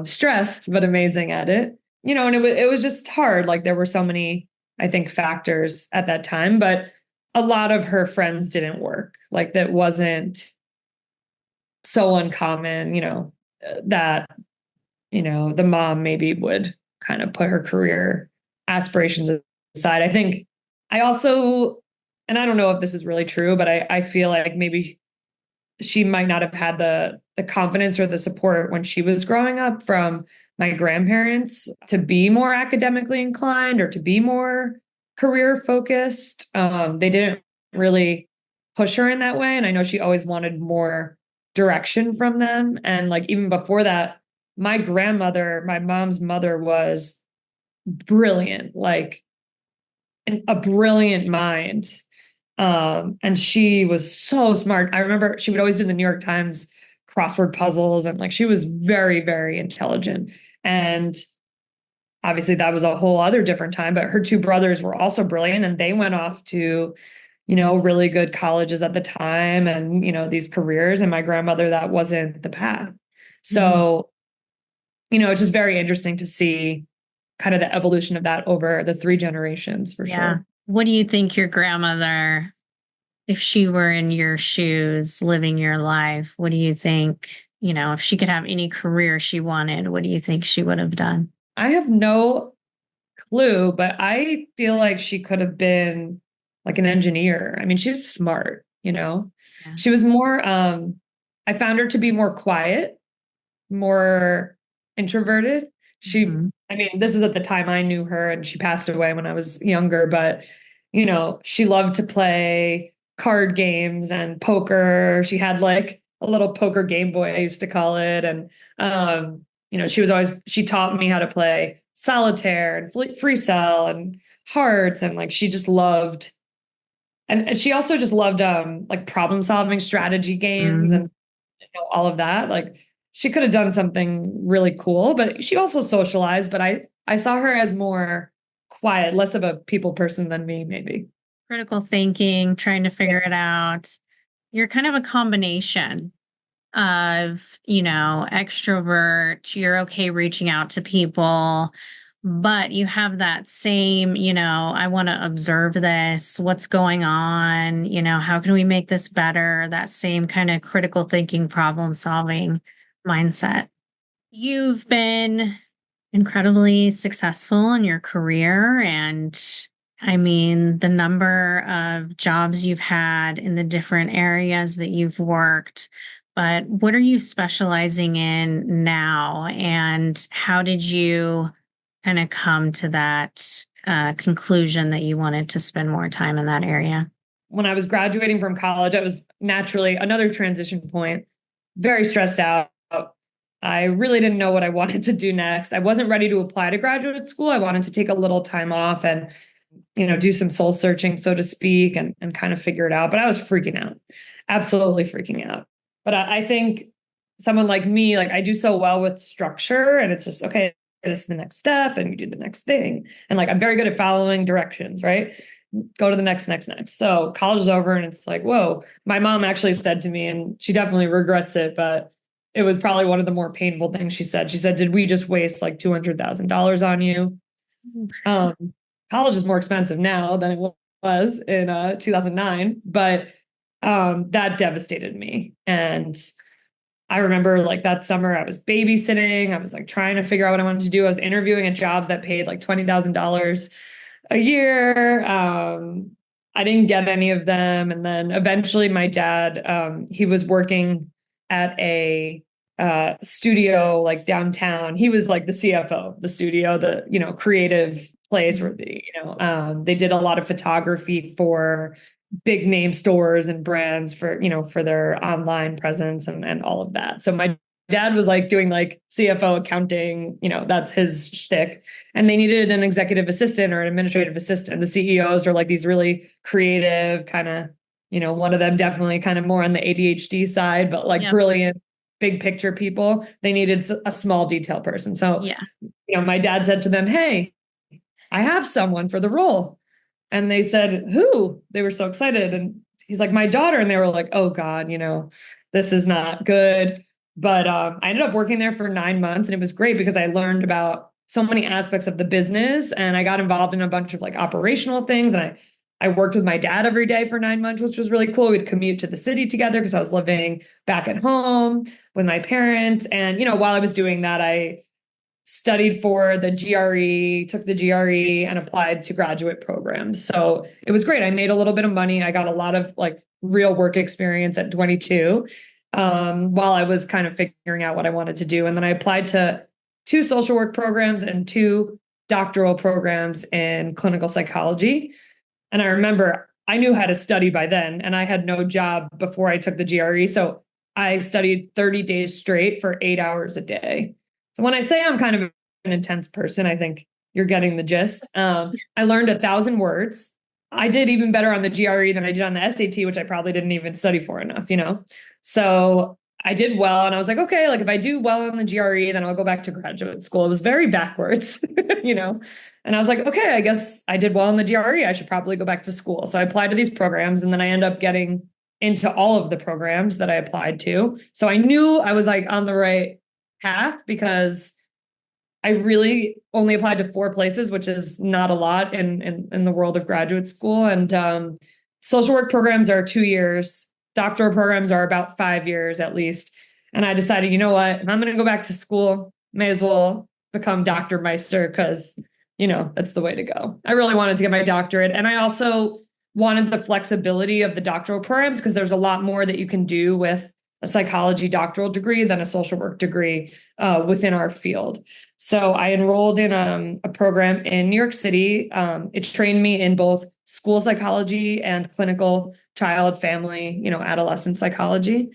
Stressed, but amazing at it. And it was just hard. Like there were so many, I think, factors at that time, but a lot of her friends didn't work. Like that wasn't so uncommon, that, the mom maybe would kind of put her career aspirations aside. I think I also, and I don't know if this is really true, but I feel like maybe she might not have had the confidence or the support when she was growing up from my grandparents to be more academically inclined or to be more career focused. They didn't really push her in that way. And I know she always wanted more direction from them. And like even before that, my grandmother, my mom's mother, was brilliant, like a brilliant mind. And she was so smart. I remember she would always do the New York Times crossword puzzles, and like she was very, very intelligent. And obviously that was a whole other different time, but her two brothers were also brilliant and they went off to, really good colleges at the time and, these careers. And my grandmother, that wasn't the path. So, it's just very interesting to see kind of the evolution of that over the three generations for sure. What do you think your grandmother, if she were in your shoes living your life, what do you think, if she could have any career she wanted, what do you think she would have done? I have no clue, but I feel like she could have been like an engineer. I mean, she's smart, Yeah. She was more, I found her to be more quiet, more introverted. I mean, this was at the time I knew her and she passed away when I was younger, but, she loved to play card games and poker. She had like a little poker Game Boy, I used to call it. And, she taught me how to play solitaire and free cell and hearts. And like, she just loved, and she also just loved, like problem solving strategy games and all of that. Like she could have done something really cool, but she also socialized, but I saw her as more quiet, less of a people person than me, maybe. Critical thinking, trying to figure it out. You're kind of a combination of, extrovert, you're okay reaching out to people, but you have that same, I want to observe this, what's going on, how can we make this better? That same kind of critical thinking, problem solving mindset. You've been incredibly successful in your career. And I mean, the number of jobs you've had in the different areas that you've worked. But what are you specializing in now? And how did you kind of come to that conclusion that you wanted to spend more time in that area? When I was graduating from college, I was naturally another transition point, very stressed out, I really didn't know what I wanted to do next. I wasn't ready to apply to graduate school. I wanted to take a little time off and, do some soul searching, so to speak, and kind of figure it out. But I was freaking out, absolutely freaking out. But I think someone like me, like I do so well with structure, and it's just, okay, this is the next step, and you do the next thing. And like, I'm very good at following directions, right? Go to the next. So college is over, and it's like, whoa. My mom actually said to me, and she definitely regrets it, but it was probably one of the more painful things she said. She said, did we just waste like $200,000 on you? Um, College is more expensive now than it was in 2009, but that devastated me. And I remember like that summer I was babysitting. I was like trying to figure out what I wanted to do. I was interviewing at jobs that paid like $20,000 a year. I didn't get any of them. And then eventually my dad, he was working at a studio like downtown. He was like the CFO of the studio, the, creative place where they did a lot of photography for big name stores and brands for, for their online presence and all of that. So my dad was like doing like CFO accounting, that's his shtick. And they needed an executive assistant or an administrative assistant. The CEOs are like these really creative kind of, one of them definitely kind of more on the ADHD side, but like brilliant big picture people. They needed a small detail person. So, my dad said to them, hey, I have someone for the role. And they said, who? They were so excited. And he's like, my daughter. And they were like, oh God, this is not good. But I ended up working there for 9 months, and it was great because I learned about so many aspects of the business, and I got involved in a bunch of like operational things. And I worked with my dad every day for 9 months, which was really cool. We'd commute to the city together because I was living back at home with my parents. And, while I was doing that, I studied for the GRE, took the GRE, and applied to graduate programs. So it was great. I made a little bit of money. I got a lot of like real work experience at 22, while I was kind of figuring out what I wanted to do. And then I applied to 2 social work programs and 2 doctoral programs in clinical psychology. And I remember I knew how to study by then, and I had no job before I took the GRE. So I studied 30 days straight for 8 hours a day. So when I say I'm kind of an intense person, I think you're getting the gist. I learned 1,000 words. I did even better on the GRE than I did on the SAT, which I probably didn't even study for enough, So I did well, and I was like, okay, like if I do well on the GRE, then I'll go back to graduate school. It was very backwards, And I was like, okay, I guess I did well on the GRE. I should probably go back to school. So I applied to these programs, and then I end up getting into all of the programs that I applied to. So I knew I was like on the right path because I really only applied to 4 places, which is not a lot in the world of graduate school. And social work programs are 2 years. Doctoral programs are about 5 years at least. And I decided, you know what, if I'm going to go back to school, may as well become Dr. Meister because, that's the way to go. I really wanted to get my doctorate. And I also wanted the flexibility of the doctoral programs because there's a lot more that you can do with a psychology doctoral degree than a social work degree within our field. So I enrolled in a program in New York City. It trained me in both school psychology and clinical child, family, adolescent psychology.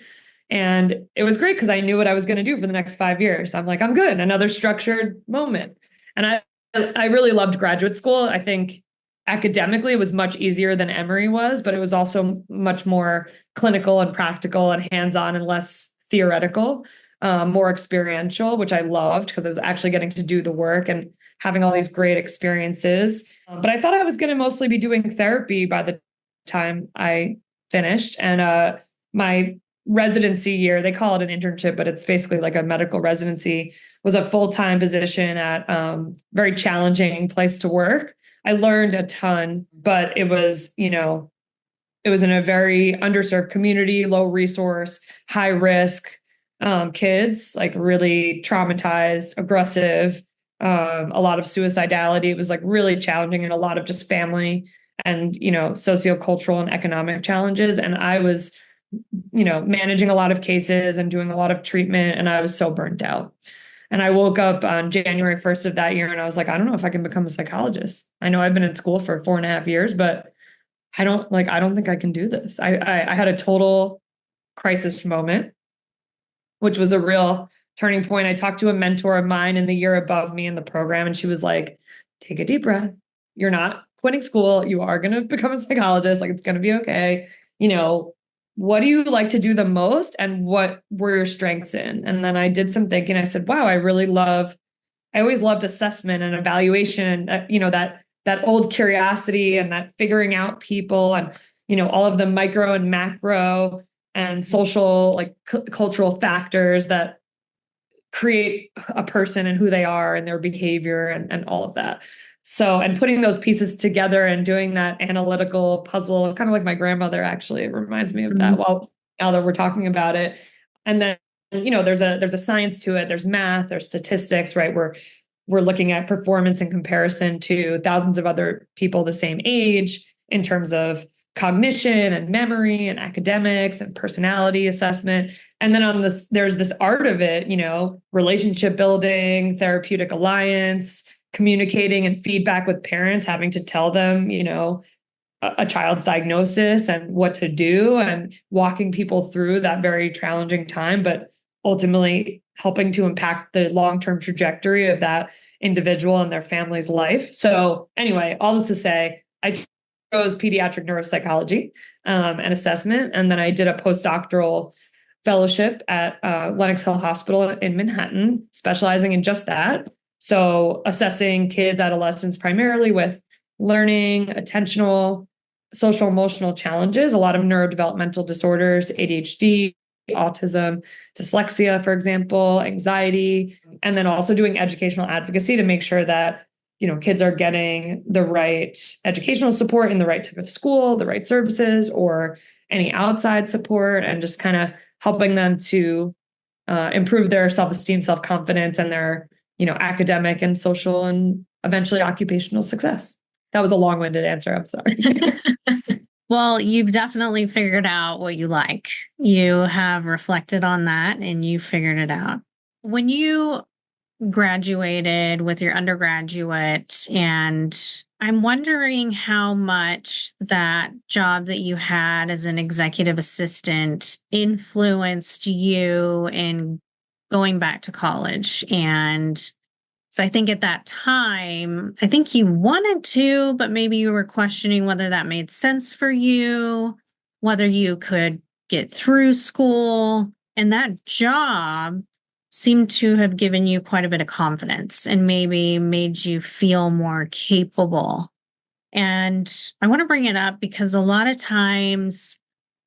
And it was great because I knew what I was going to do for the next 5 years. I'm like, I'm good. Another structured moment. And I really loved graduate school. I think academically it was much easier than Emory was, but it was also much more clinical and practical and hands-on and less theoretical, more experiential, which I loved because I was actually getting to do the work and having all these great experiences. But I thought I was going to mostly be doing therapy by the time I finished. And my residency year, they call it an internship, but it's basically like a medical residency, was a full-time position at very challenging place to work. I learned a ton, but it was, it was in a very underserved community, low resource, high risk kids, like really traumatized, aggressive, a lot of suicidality. It was like really challenging and a lot of just family and, sociocultural and economic challenges. And I was, managing a lot of cases and doing a lot of treatment, and I was so burnt out. And I woke up on January 1st of that year and I was like, I don't know if I can become a psychologist. I know I've been in school for 4.5 years, but I don't think I can do this. I had a total crisis moment, which was a real turning point. I talked to a mentor of mine in the year above me in the program, and she was like, take a deep breath. You're not quitting school. You are going to become a psychologist. Like, it's going to be okay. What do you like to do the most, and what were your strengths in? And then I did some thinking. I said, wow, I always loved assessment and evaluation, that old curiosity and that figuring out people and, all of the micro and macro and social, like cultural factors that create a person and who they are and their behavior and all of that. So, and putting those pieces together and doing that analytical puzzle, kind of like my grandmother, actually, it reminds me of that. Well, now that we're talking about it. And then, there's a science to it. There's math, there's statistics, right? We're looking at performance in comparison to thousands of other people the same age in terms of cognition and memory and academics and personality assessment. And then there's this art of it, relationship building, therapeutic alliance, communicating and feedback with parents, having to tell them, a child's diagnosis and what to do, and walking people through that very challenging time, but ultimately helping to impact the long-term trajectory of that individual and their family's life. So anyway, all this to say, I chose pediatric neuropsychology and assessment. And then I did a postdoctoral fellowship at Lenox Hill Hospital in Manhattan, specializing in just that. So assessing kids, adolescents, primarily with learning, attentional, social, emotional challenges, a lot of neurodevelopmental disorders, ADHD, autism, dyslexia, for example, anxiety, and then also doing educational advocacy to make sure that, kids are getting the right educational support in the right type of school, the right services, or any outside support, and just kind of helping them to improve their self-esteem, self-confidence, and their, academic and social and eventually occupational success. That was a long-winded answer. I'm sorry. Well, you've definitely figured out what you like. You have reflected on that and you figured it out. When you graduated with your undergraduate, and I'm wondering how much that job that you had as an executive assistant influenced you in going back to college. And so I think at that time, I think you wanted to, but maybe you were questioning whether that made sense for you, whether you could get through school. And that job seemed to have given you quite a bit of confidence and maybe made you feel more capable. And I want to bring it up because a lot of times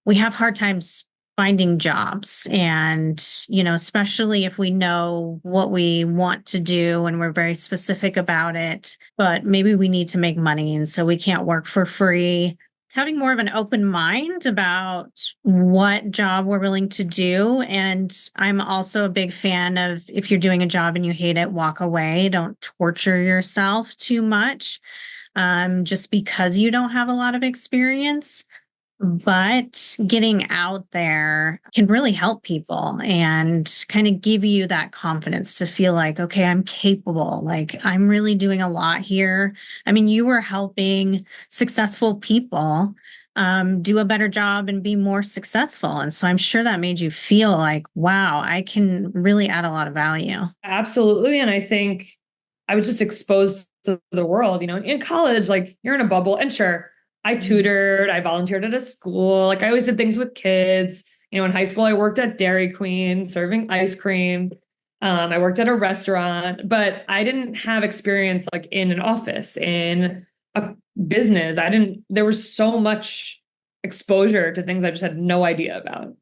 we have hard times finding jobs, and especially if we know what we want to do and we're very specific about it, but maybe we need to make money and so we can't work for free. Having more of an open mind about what job we're willing to do. And I'm also a big fan of, if you're doing a job and you hate it, walk away. Don't torture yourself too much just because you don't have a lot of experience. But getting out there can really help people and kind of give you that confidence to feel like, okay, I'm capable. Like, I'm really doing a lot here. I mean, you were helping successful people do a better job and be more successful. And so I'm sure that made you feel like, wow, I can really add a lot of value. Absolutely. And I think I was just exposed to the world, in college, like you're in a bubble, and sure, I tutored, I volunteered at a school. Like I always did things with kids. In high school, I worked at Dairy Queen serving ice cream. I worked at a restaurant, but I didn't have experience like in an office, in a business. There was so much exposure to things I just had no idea about.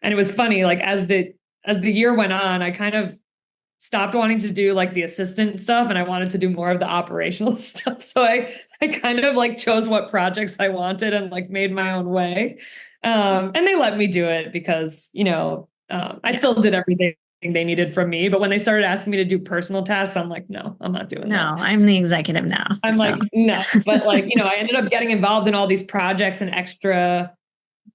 And it was funny, like as the year went on, I kind of stopped wanting to do like the assistant stuff and I wanted to do more of the operational stuff. So I kind of like chose what projects I wanted and like made my own way. And they let me do it because, I still did everything they needed from me. But when they started asking me to do personal tasks, I'm like, no, I'm not doing that. No, I'm the executive now. I'm like, no. But like, I ended up getting involved in all these projects and extra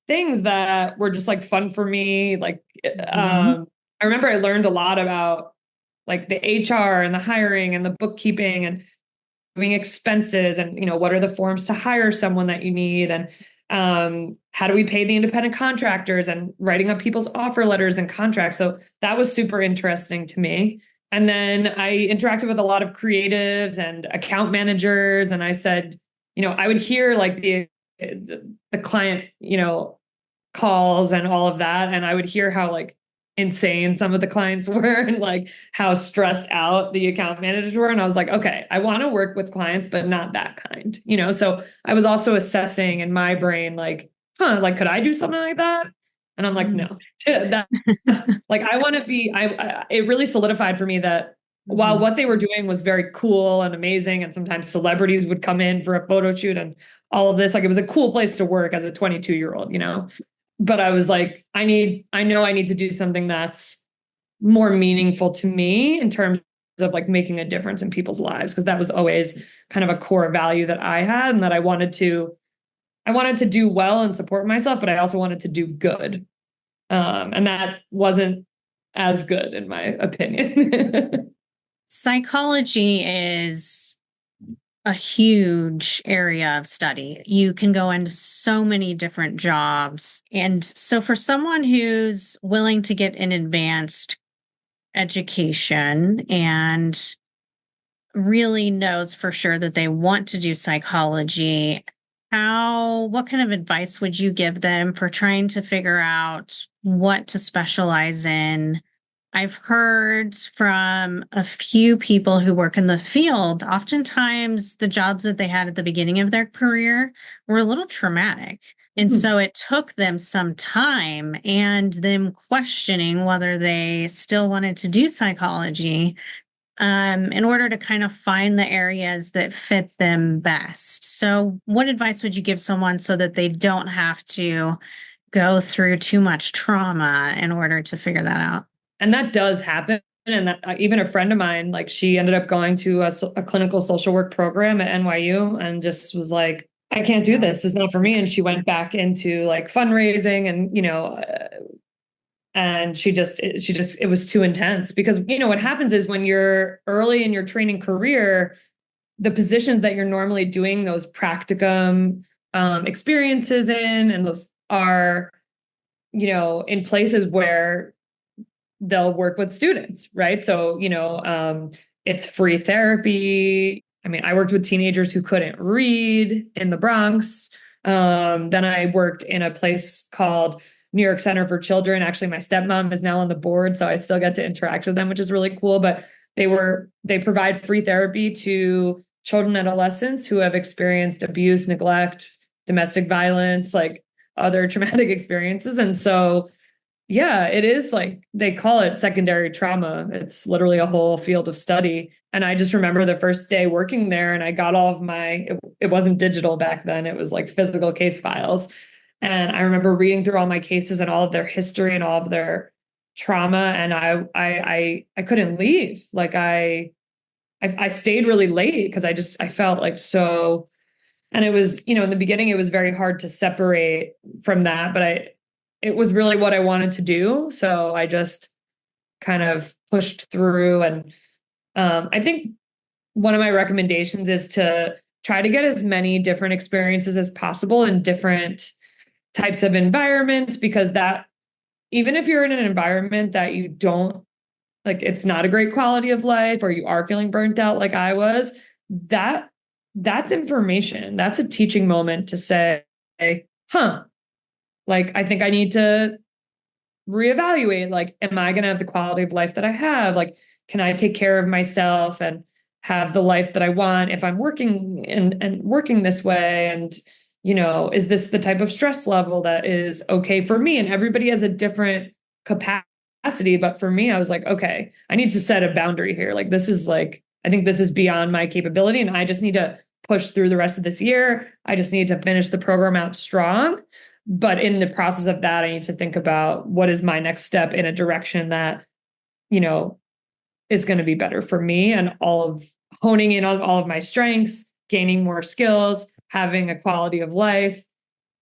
things that were just like fun for me. Like, I remember I learned a lot about like the HR and the hiring and the bookkeeping and doing expenses and, what are the forms to hire someone that you need. And How do we pay the independent contractors, and writing up people's offer letters and contracts. So that was super interesting to me. And then I interacted with a lot of creatives and account managers. And I said, I would hear like the client, calls and all of that. And I would hear how like insane some of the clients were and like how stressed out the account managers were. And I was like, okay, I want to work with clients, but not that kind, So I was also assessing in my brain, like, like, could I do something like that? And I'm like, no, that like, I want to be, it really solidified for me that while what they were doing was very cool and amazing, and sometimes celebrities would come in for a photo shoot and all of this, like it was a cool place to work as a 22-year-old, but I was like, I know I need to do something that's more meaningful to me in terms of like making a difference in people's lives. Cause that was always kind of a core value that I had, and that I wanted to do well and support myself, but I also wanted to do good. And that wasn't as good in my opinion. Psychology is a huge area of study. You can go into so many different jobs. And so for someone who's willing to get an advanced education and really knows for sure that they want to do psychology, what kind of advice would you give them for trying to figure out what to specialize in? I've heard from a few people who work in the field, oftentimes the jobs that they had at the beginning of their career were a little traumatic. And so it took them some time and them questioning whether they still wanted to do psychology in order to kind of find the areas that fit them best. So what advice would you give someone so that they don't have to go through too much trauma in order to figure that out? And that does happen. And that, even a friend of mine, like she ended up going to a clinical social work program at NYU and just was like, I can't do this. It's not for me. And she went back into like fundraising and, and it was too intense because, what happens is when you're early in your training career, the positions that you're normally doing those practicum experiences in, and those are, in places where they'll work with students, right? So, it's free therapy. I mean, I worked with teenagers who couldn't read in the Bronx. Then I worked in a place called New York Center for Children. Actually, my stepmom is now on the board, so I still get to interact with them, which is really cool. But they provide free therapy to children and adolescents who have experienced abuse, neglect, domestic violence, like other traumatic experiences. And so yeah, it is like they call it secondary trauma. It's literally a whole field of study. And I just remember the first day working there and I got all of it wasn't digital back then. It was like physical case files. And I remember reading through all my cases and all of their history and all of their trauma. And I couldn't leave. Like I stayed really late because I felt like so, and it was, in the beginning, it was very hard to separate from that, but it was really what I wanted to do. So I just kind of pushed through. And I think one of my recommendations is to try to get as many different experiences as possible in different types of environments, because that, even if you're in an environment that you don't like, it's not a great quality of life, or you are feeling burnt out like I was, that's information. That's a teaching moment to say, like, I think I need to reevaluate, like, am I going to have the quality of life that I have? Like, can I take care of myself and have the life that I want if I'm working and working this way? And, is this the type of stress level that is okay for me? And everybody has a different capacity. But for me, I was like, okay, I need to set a boundary here. Like, this is like, I think this is beyond my capability. And I just need to push through the rest of this year. I just need to finish the program out strong. But in the process of that, I need to think about what is my next step in a direction that, is going to be better for me, and honing in on all of my strengths, gaining more skills, having a quality of life,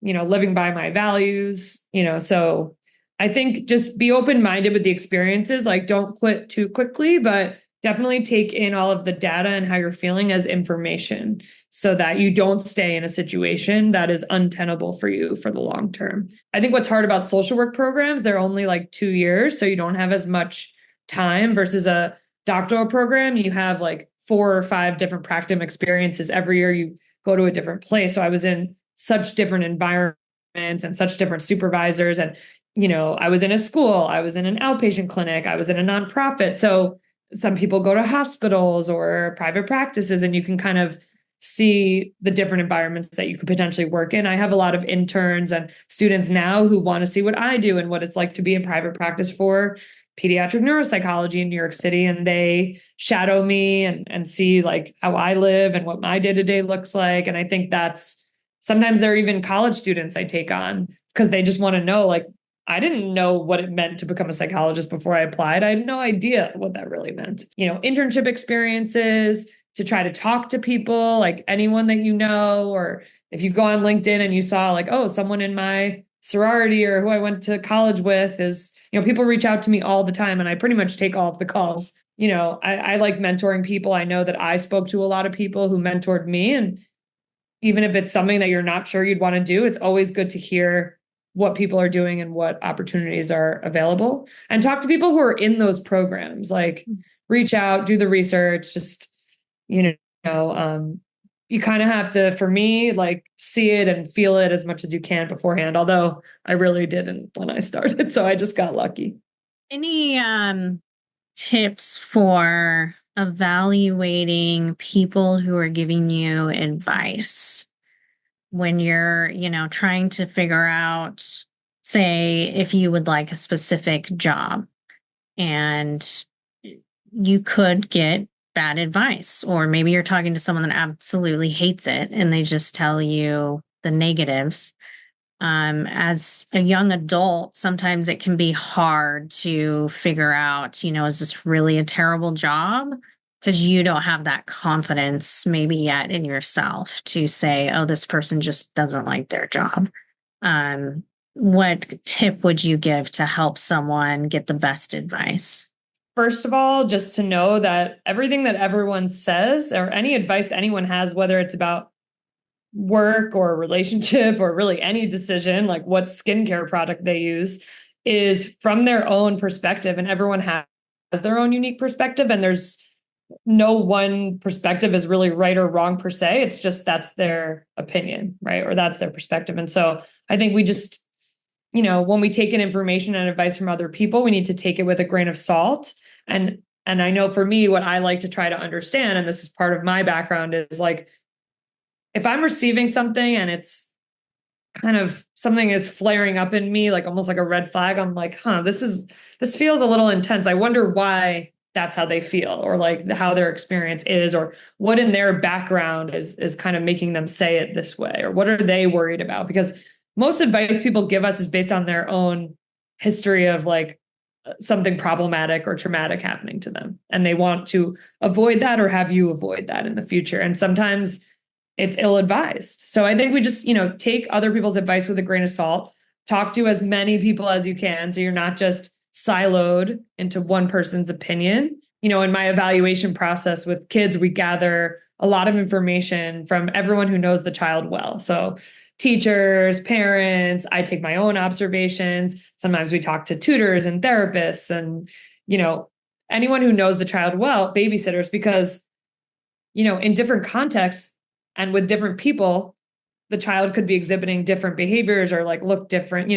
living by my values, so I think just be open-minded with the experiences. Like, don't quit too quickly, but definitely take in all of the data and how you're feeling as information so that you don't stay in a situation that is untenable for you for the long term. I think what's hard about social work programs, they're only like 2 years, so you don't have as much time versus a doctoral program. You have like 4 or 5 different practicum experiences every year. You go to a different place. So I was in such different environments and such different supervisors. And, I was in a school, I was in an outpatient clinic, I was in a nonprofit. So some people go to hospitals or private practices, and you can kind of see the different environments that you could potentially work in. I have a lot of interns and students now who want to see what I do and what it's like to be in private practice for pediatric neuropsychology in New York City. And they shadow me and see like how I live and what my day-to-day looks like. And I think that's sometimes they're even college students I take on because they just want to know, like, I didn't know what it meant to become a psychologist before I applied. I had no idea what that really meant. Internship experiences, to try to talk to people, like anyone that you know, or if you go on LinkedIn and you saw like, oh, someone in my sorority or who I went to college with is, people reach out to me all the time and I pretty much take all of the calls. I like mentoring people. I know that I spoke to a lot of people who mentored me. And even if it's something that you're not sure you'd want to do, it's always good to hear what people are doing and what opportunities are available, and talk to people who are in those programs. Like, reach out, do the research, just, you you kind of have to, for me, like, see it and feel it as much as you can beforehand. Although I really didn't when I started. So I just got lucky. Any tips for evaluating people who are giving you advice when you're, trying to figure out, say, if you would like a specific job and you could get bad advice, or maybe you're talking to someone that absolutely hates it and they just tell you the negatives. As a young adult, sometimes it can be hard to figure out, is this really a terrible job? Because you don't have that confidence maybe yet in yourself to say, oh, this person just doesn't like their job. What tip would you give to help someone get the best advice? First of all, just to know that everything that everyone says or any advice anyone has, whether it's about work or a relationship or really any decision, like what skincare product they use, is from their own perspective. And everyone has their own unique perspective. And there's no one perspective is really right or wrong per se. It's just that's their opinion, right? Or that's their perspective. And so I think we just, when we take in information and advice from other people, we need to take it with a grain of salt. And I know for me, what I like to try to understand, and this is part of my background, is like, if I'm receiving something and it's kind of something is flaring up in me, like almost like a red flag, I'm like, this feels a little intense. I wonder why that's how they feel, or like how their experience is, or what in their background is kind of making them say it this way, or what are they worried about? Because most advice people give us is based on their own history of like something problematic or traumatic happening to them. And they want to avoid that or have you avoid that in the future. And sometimes it's ill-advised. So I think we just, take other people's advice with a grain of salt, talk to as many people as you can, so you're not just siloed into one person's opinion. In my evaluation process with kids, we gather a lot of information from everyone who knows the child well. So teachers, parents, I take my own observations. Sometimes we talk to tutors and therapists and, anyone who knows the child well, babysitters, because, in different contexts and with different people, the child could be exhibiting different behaviors or like look different.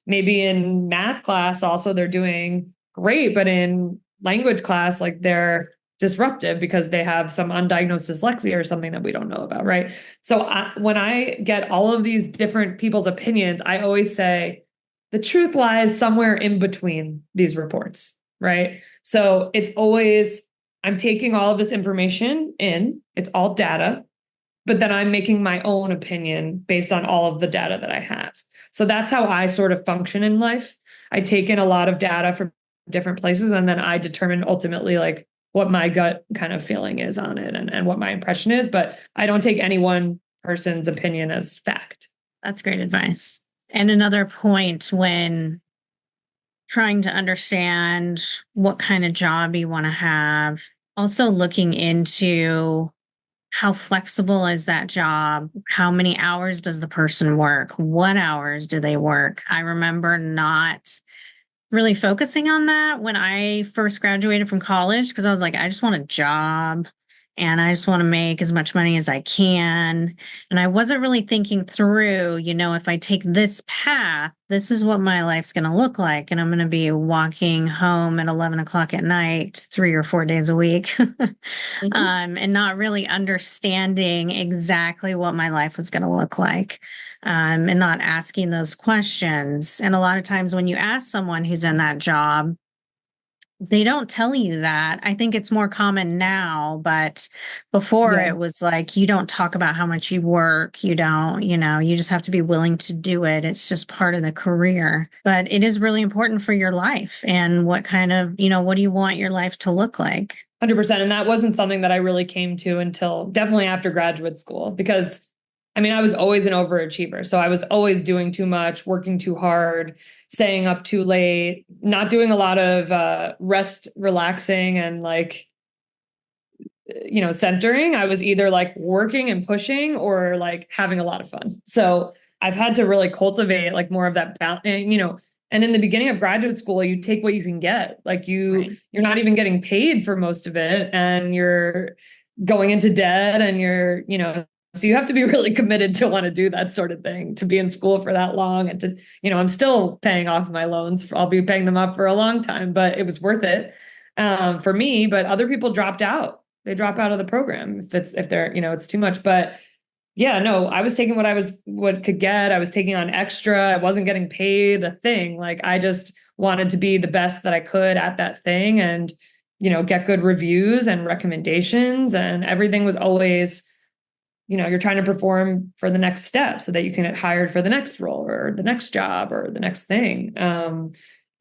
Maybe in math class, also they're doing great, but in language class, like they're disruptive because they have some undiagnosed dyslexia or something that we don't know about, right? So when I get all of these different people's opinions, I always say the truth lies somewhere in between these reports, right? So it's always, I'm taking all of this information in, it's all data, but then I'm making my own opinion based on all of the data that I have. So that's how I sort of function in life. I take in a lot of data from different places, and then I determine ultimately like what my gut kind of feeling is on it and what my impression is. But I don't take any one person's opinion as fact. That's great advice. And another point when trying to understand what kind of job you want to have, Also looking into how flexible is that job? How many hours does the person work? What hours do they work? I remember not really focusing on that when I first graduated from college because I was like, I just want a job and I just want to make as much money as I can. And I wasn't really thinking through, if I take this path, this is what my life's going to look like. And I'm going to be walking home at 11 o'clock at night, 3 or 4 days a week, Mhm. and not really understanding exactly what my life was going to look like. And not asking those questions. And a lot of times when you ask someone who's in that job, they don't tell you that. I think it's more common now, but before Yeah. it was like you don't talk about how much you work. You don't, you just have to be willing to do it. It's just part of the career. But it is really important for your life and what kind of, what do you want your life to look like? 100%. And that wasn't something that I really came to until definitely after graduate school, because I mean, I was always an overachiever. So I was always doing too much, working too hard, staying up too late, not doing a lot of rest, relaxing, and like, centering. I was either like working and pushing or like having a lot of fun. So I've had to really cultivate like more of that balance, and in the beginning of graduate school, you take what you can get. Like Right. you're not even getting paid for most of it, and you're going into debt, and so you have to be really committed to want to do that sort of thing, to be in school for that long, and to, I'm still paying off my loans. I'll be paying them up for a long time, but it was worth it for me. But other people dropped out. They drop out of the program if they're, it's too much. But yeah, no, I was taking what could get. I was taking on extra. I wasn't getting paid a thing. Like I just wanted to be the best that I could at that thing, and, get good reviews and recommendations, and everything was always, you're trying to perform for the next step so that you can get hired for the next role or the next job or the next thing.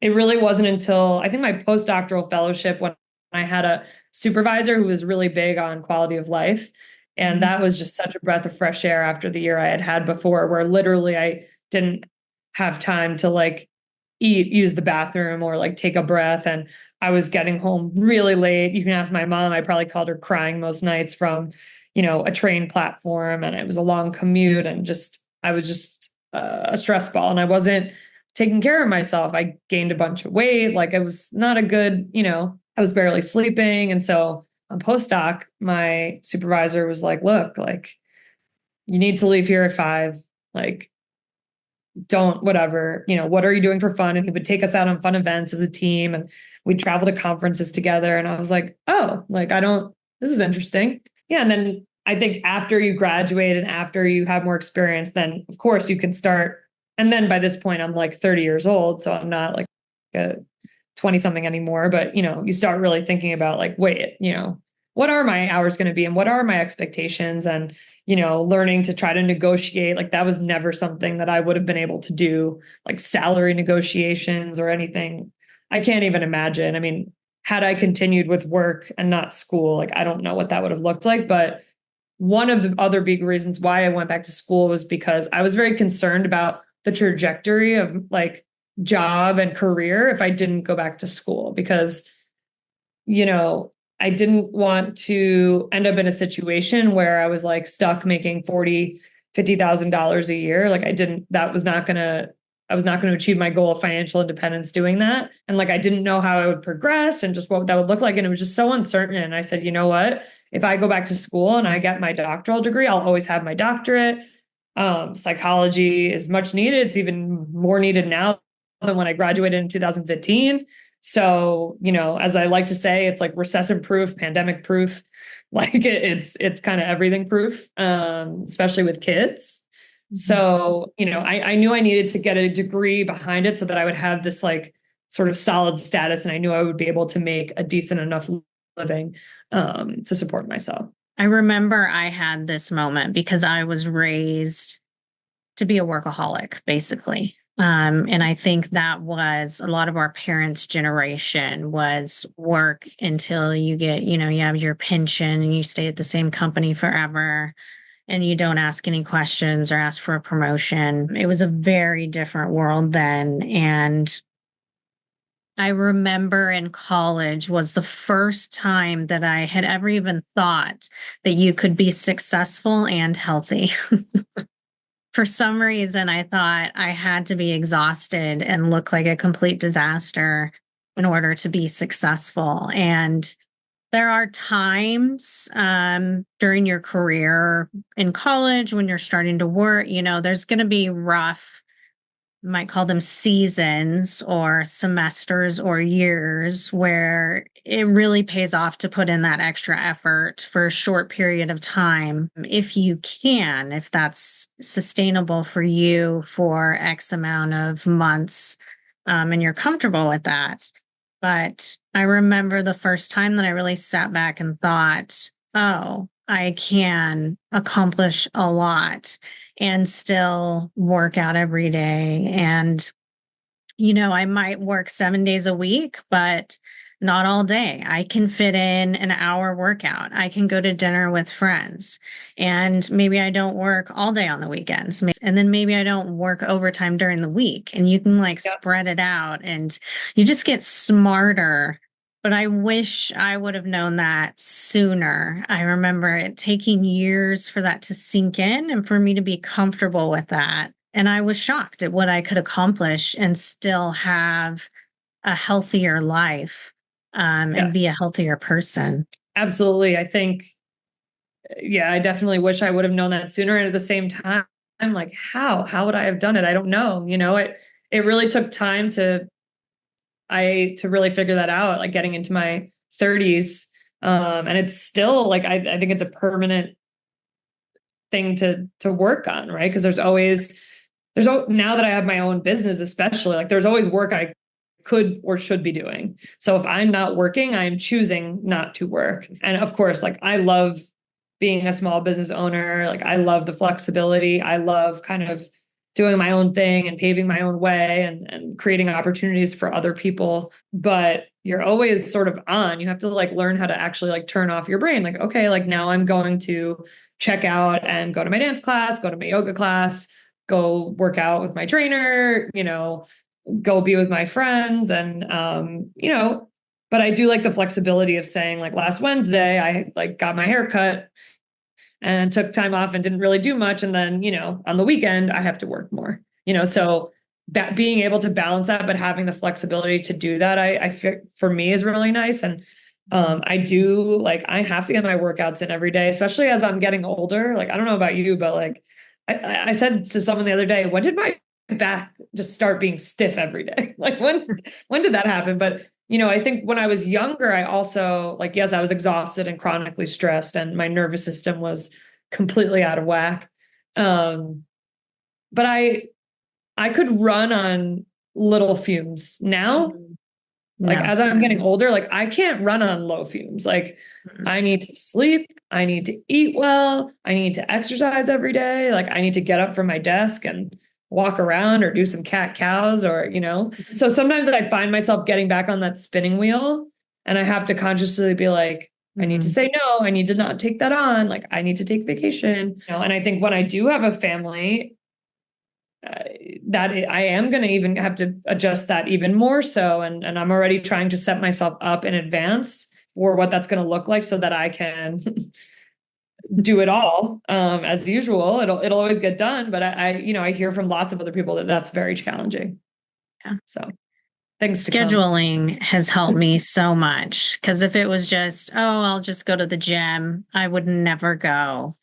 It really wasn't until I think my postdoctoral fellowship when I had a supervisor who was really big on quality of life. And that was just such a breath of fresh air after the year I had before, where literally I didn't have time to like eat, use the bathroom, or like take a breath. And I was getting home really late. You can ask my mom. I probably called her crying most nights from, a train platform, and it was a long commute, and I was just a stress ball, and I wasn't taking care of myself. I gained a bunch of weight. Like it was not a good, I was barely sleeping. And so on postdoc, my supervisor was like, look, like you need to leave here at 5. Like, don't, whatever, what are you doing for fun? And he would take us out on fun events as a team, and we'd travel to conferences together. And I was like, oh, like, this is interesting. Yeah. And then I think after you graduate and after you have more experience, then of course you can start. And then by this point, I'm like 30 years old. So I'm not like a 20 something anymore, but you start really thinking about like, wait, what are my hours going to be and what are my expectations? And, learning to try to negotiate. Like that was never something that I would have been able to do, like salary negotiations or anything. I can't even imagine. I mean, had I continued with work and not school, like I don't know what that would have looked like. But one of the other big reasons why I went back to school was because I was very concerned about the trajectory of like job and career if I didn't go back to school, because, I didn't want to end up in a situation where I was like stuck making $50,000 a year. Like that was not going to, I was not going to achieve my goal of financial independence doing that. And like, I didn't know how I would progress and just what that would look like. And it was just so uncertain. And I said, you know what? If I go back to school and I get my doctoral degree, I'll always have my doctorate. Psychology is much needed. It's even more needed now than when I graduated in 2015. So, as I like to say, it's like recession proof, pandemic proof. Like it's kind of everything proof, especially with kids. So, I knew I needed to get a degree behind it so that I would have this like sort of solid status, and I knew I would be able to make a decent enough living to support myself. I remember I had this moment because I was raised to be a workaholic, basically. And I think that was a lot of our parents' generation was work until you get, you have your pension and you stay at the same company forever and you don't ask any questions or ask for a promotion. It was a very different world then. And I remember in college was the first time that I had ever even thought that you could be successful and healthy. For some reason, I thought I had to be exhausted and look like a complete disaster in order to be successful. And there are times during your career in college when you're starting to work, there's going to be rough, might call them seasons or semesters or years where it really pays off to put in that extra effort for a short period of time. If you can, if that's sustainable for you for X amount of months, and you're comfortable with that. But I remember the first time that I really sat back and thought, oh, I can accomplish a lot and still work out every day. And, I might work 7 days a week, but not all day. I can fit in an hour workout. I can go to dinner with friends. And maybe I don't work all day on the weekends. And then maybe I don't work overtime during the week. And you can Yep. spread it out and you just get smarter. But I wish I would have known that sooner. I remember it taking years for that to sink in and for me to be comfortable with that. And I was shocked at what I could accomplish and still have a healthier life, Yeah, and be a healthier person. absolutely. I think, yeah, I definitely wish I would have known that sooner. And at the same time, I'm like, how would I have done it? I don't know. It really took time to really figure that out, like getting into my 30s. And it's still like, I think it's a permanent thing to work on, right? Because now that I have my own business, especially, like there's always work I could or should be doing. So if I'm not working, I'm choosing not to work. And of course, like I love being a small business owner. Like I love the flexibility. I love kind of doing my own thing and paving my own way and creating opportunities for other people. But you're always sort of on. You have to like learn how to actually like turn off your brain. Like, okay, like now I'm going to check out and go to my dance class, go to my yoga class, go work out with my trainer, go be with my friends. And, but I do like the flexibility of saying like last Wednesday, I like got my hair cut and took time off and didn't really do much. And then, on the weekend, I have to work more, so being able to balance that, but having the flexibility to do that, I feel for me is really nice. And I do like, I have to get my workouts in every day, especially as I'm getting older. Like, I don't know about you, but like, I said to someone the other day, when did my back just start being stiff every day? Like when did that happen? But I think when I was younger, I also like, yes, I was exhausted and chronically stressed and my nervous system was completely out of whack. But I could run on little fumes now. Like No. as I'm getting older, like I can't run on low fumes. Like I need to sleep, I need to eat well, I need to exercise every day. Like I need to get up from my desk and walk around or do some cat cows or, So sometimes I find myself getting back on that spinning wheel and I have to consciously be like, I need to say no, I need to not take that on. Like I need to take vacation. And I think when I do have a family, that I am going to even have to adjust that even more so. And I'm already trying to set myself up in advance for what that's going to look like so that I can do it all. As usual, it'll always get done. But I hear from lots of other people that that's very challenging. Yeah. So things to come. Scheduling has helped me so much because if it was just, oh, I'll just go to the gym, I would never go.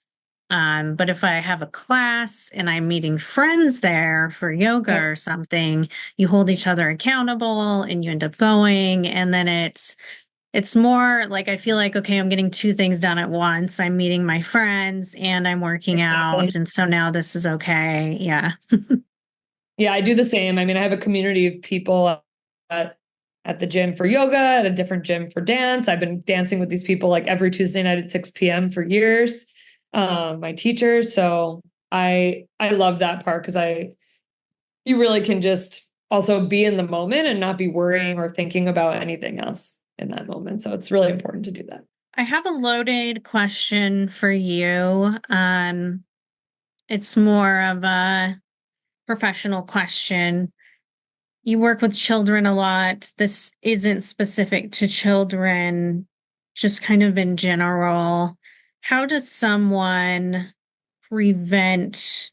But if I have a class and I'm meeting friends there for yoga Yep. or something, you hold each other accountable and you end up going. And then it's more like I feel like, okay, I'm getting two things done at once. I'm meeting my friends and I'm working Exactly. out. And so now this is okay. Yeah. Yeah, I do the same. I mean, I have a community of people at, at the gym for yoga, at a different gym for dance. I've been dancing with these people like every Tuesday night at 6 p.m. for years. My teachers. So I love that part because you really can just also be in the moment and not be worrying or thinking about anything else in that moment. So it's really important to do that. I have a loaded question for you. It's more of a professional question. You work with children a lot. This isn't specific to children, just kind of in general. How does someone prevent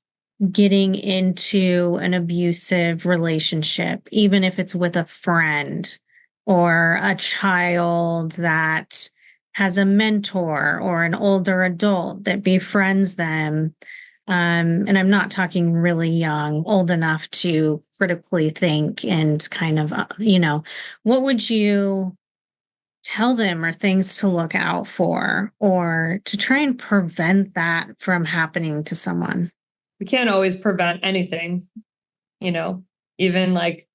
getting into an abusive relationship, even if it's with a friend or a child that has a mentor or an older adult that befriends them? And I'm not talking really young, old enough to critically think and kind of, what would you tell them or things to look out for or to try and prevent that from happening to someone? We can't always prevent anything, you know, even like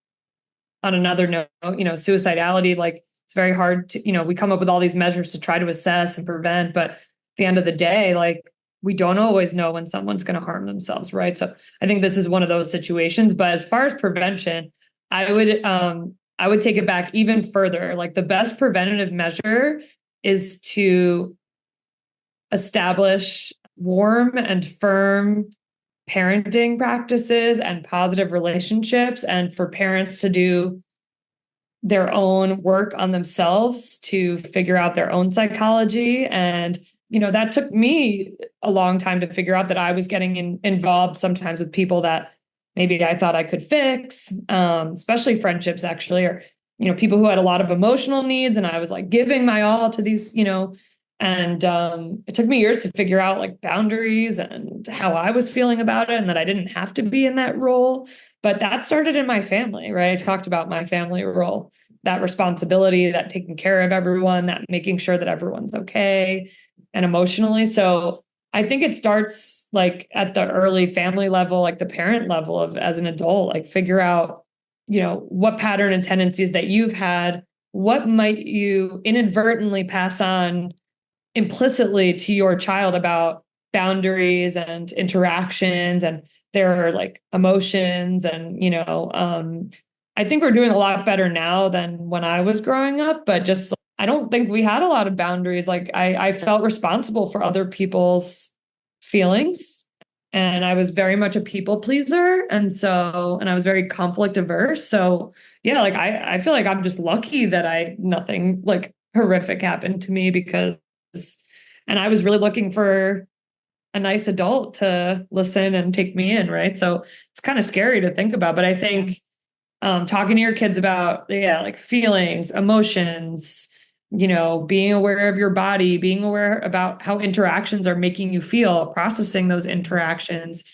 on another note, suicidality, like it's very hard to, we come up with all these measures to try to assess and prevent, but at the end of the day, like we don't always know when someone's going to harm themselves, right? So I think this is one of those situations. But as far as prevention, I would take it back even further. Like the best preventative measure is to establish warm and firm parenting practices and positive relationships, and for parents to do their own work on themselves to figure out their own psychology. And that took me a long time to figure out that I was getting involved sometimes with people that maybe I thought I could fix, especially friendships actually, or people who had a lot of emotional needs, and I was like giving my all to these, and it took me years to figure out like boundaries and how I was feeling about it, and that I didn't have to be in that role. But that started in my family, right? I talked about my family role, that responsibility, that taking care of everyone, that making sure that everyone's okay and emotionally. So I think it starts like at the early family level, like the parent level of as an adult, like figure out, what pattern and tendencies that you've had, what might you inadvertently pass on implicitly to your child about boundaries and interactions and their like emotions. And I think we're doing a lot better now than when I was growing up, but just I don't think we had a lot of boundaries. Like I felt responsible for other people's feelings, and I was very much a people pleaser, and I was very conflict averse. So yeah, like I feel like I'm just lucky that nothing like horrific happened to me, because and I was really looking for a nice adult to listen and take me in, right? So it's kind of scary to think about, but I think talking to your kids about, yeah, like feelings, emotions, being aware of your body, being aware about how interactions are making you feel, processing those interactions,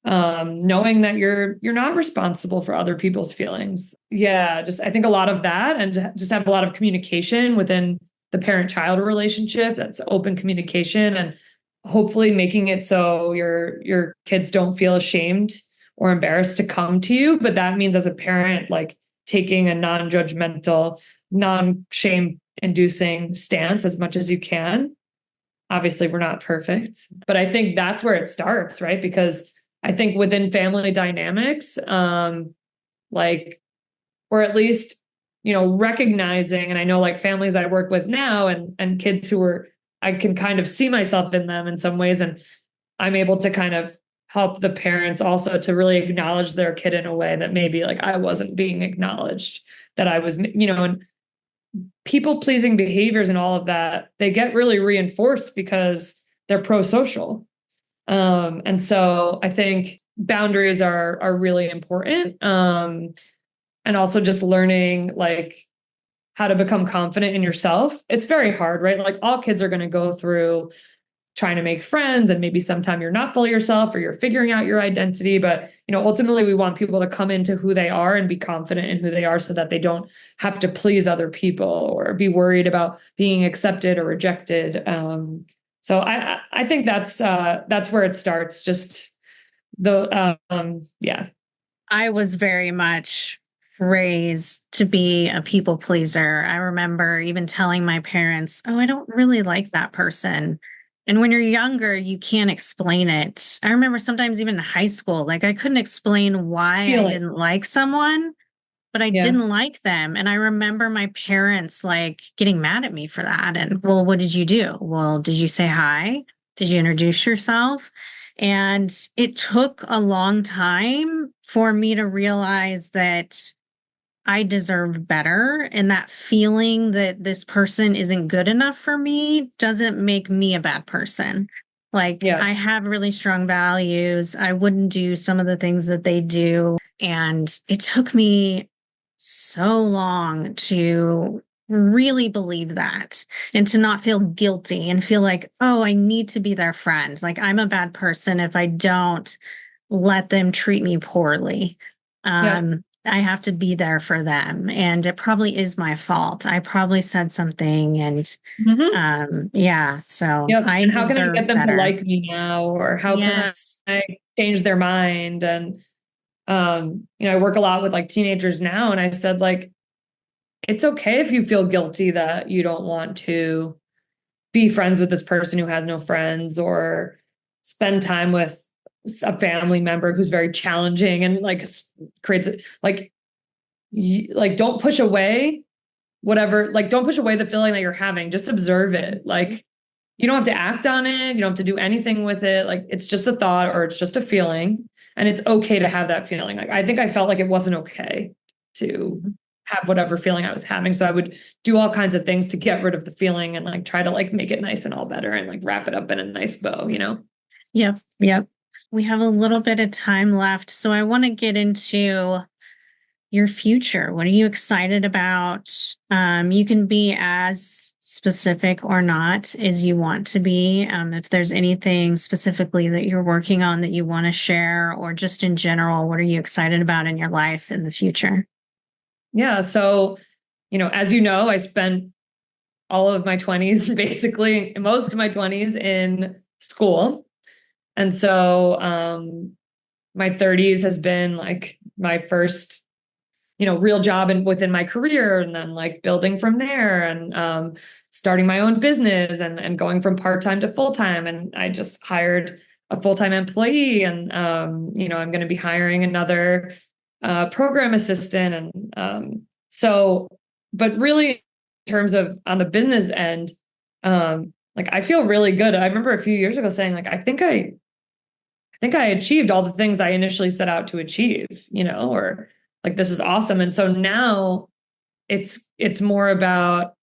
knowing that you're not responsible for other people's feelings. Yeah, just I think a lot of that, and just have a lot of communication within the parent-child relationship. That's open communication, and hopefully making it so your kids don't feel ashamed or embarrassed to come to you. But that means as a parent, like taking a non-judgmental, non-shame inducing stance as much as you can. Obviously, we're not perfect, but I think that's where it starts, right? Because I think within family dynamics, like, or at least, recognizing, and I know like families I work with now, and kids who are, I can kind of see myself in them in some ways, and I'm able to kind of help the parents also to really acknowledge their kid in a way that maybe like I wasn't being acknowledged, that I was, and people pleasing behaviors and all of that, they get really reinforced because they're pro-social. And so I think boundaries are really important. And also just learning like how to become confident in yourself. It's very hard, right? Like all kids are going to go through trying to make friends, and maybe sometime you're not fully yourself or you're figuring out your identity. But ultimately we want people to come into who they are and be confident in who they are, so that they don't have to please other people or be worried about being accepted or rejected. So I think that's where it starts. Just yeah. I was very much raised to be a people pleaser. I remember even telling my parents, "Oh, I don't really like that person." And when you're younger, you can't explain it. I remember sometimes even in high school, like I couldn't explain why I Feeling. didn't like someone, but I Yeah. didn't like them. And I remember my parents like getting mad at me for that. And, well, what did you do? Well, did you say hi? Did you introduce yourself? And it took a long time for me to realize that I deserve better. And that feeling that this person isn't good enough for me doesn't make me a bad person. Like, Yeah. I have really strong values. I wouldn't do some of the things that they do. And it took me so long to really believe that and to not feel guilty and feel like, oh, I need to be their friend. Like, I'm a bad person if I don't let them treat me poorly. Yep. I have to be there for them. And it probably is my fault. I probably said something and Hmm. yeah, so Yep. I And how can I get deserve them to better. like me now? Or how can Yes. I change their mind? And, I work a lot with like teenagers now. And I said, like, it's okay if you feel guilty that you don't want to be friends with this person who has no friends, or spend time with a family member who's very challenging and like creates like, like don't push away whatever, like don't push away the feeling that you're having. Just observe it. Like, you don't have to act on it. You don't have to do anything with it. Like, it's just a thought or it's just a feeling. And it's okay to have that feeling. Like, I think I felt like it wasn't okay to have whatever feeling I was having. So I would do all kinds of things to get rid of the feeling and like try to like make it nice and all better and like wrap it up in a nice bow, you know? Yep. Yep. We have a little bit of time left. So I want to get into your future. What are you excited about? You can be as specific or not as you want to be. If there's anything specifically that you're working on that you want to share, or just in general, what are you excited about in your life in the future? Yeah. So, as you know, I spent all of my 20s, basically most of my 20s in school. And so, my 30s has been like my first real job and within my career, and then like building from there, and starting my own business, and going from part-time to full-time. And I just hired a full-time employee, and I'm going to be hiring another program assistant. And so, but really in terms of on the business end, like I feel really good. I remember a few years ago saying like, I think I achieved all the things I initially set out to achieve, or like this is awesome. And so now it's more about,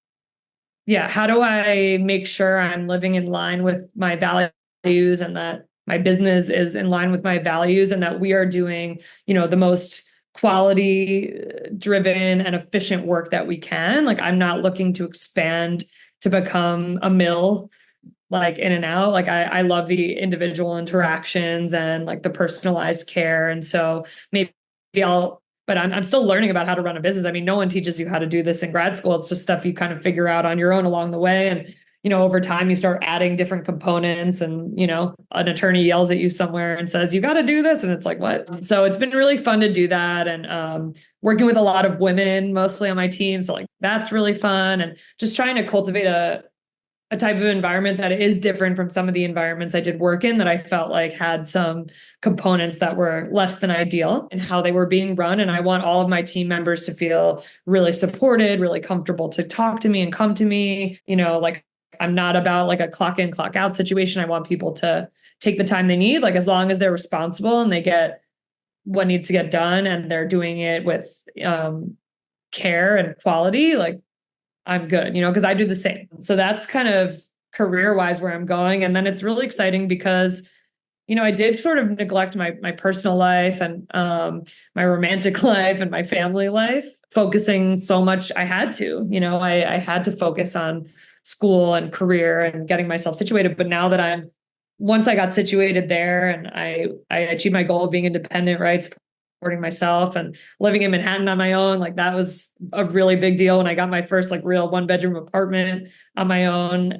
yeah, how do I make sure I'm living in line with my values, and that my business is in line with my values, and that we are doing, the most quality driven and efficient work that we can. Like, I'm not looking to expand to become a mill, like in and out. Like, I love the individual interactions and like the personalized care. And so maybe but I'm still learning about how to run a business. I mean, no one teaches you how to do this in grad school. It's just stuff you kind of figure out on your own along the way. And, over time you start adding different components, and, an attorney yells at you somewhere and says, you got to do this. And it's like, what? So it's been really fun to do that. And, working with a lot of women, mostly on my team. So like, that's really fun. And just trying to cultivate a type of environment that is different from some of the environments I did work in, that I felt like had some components that were less than ideal in how they were being run. And I want all of my team members to feel really supported, really comfortable to talk to me and come to me. Like, I'm not about like a clock in, clock out situation. I want people to take the time they need, like as long as they're responsible and they get what needs to get done and they're doing it with care and quality. Like, I'm good, because I do the same. So that's kind of career wise where I'm going. And then it's really exciting because, I did sort of neglect my personal life, and my romantic life and my family life, focusing so much. I had to, I had to focus on school and career and getting myself situated. But now that once I got situated there, and I achieved my goal of being independent, right? Supporting myself and living in Manhattan on my own. Like, that was a really big deal when I got my first like real 1-bedroom apartment on my own,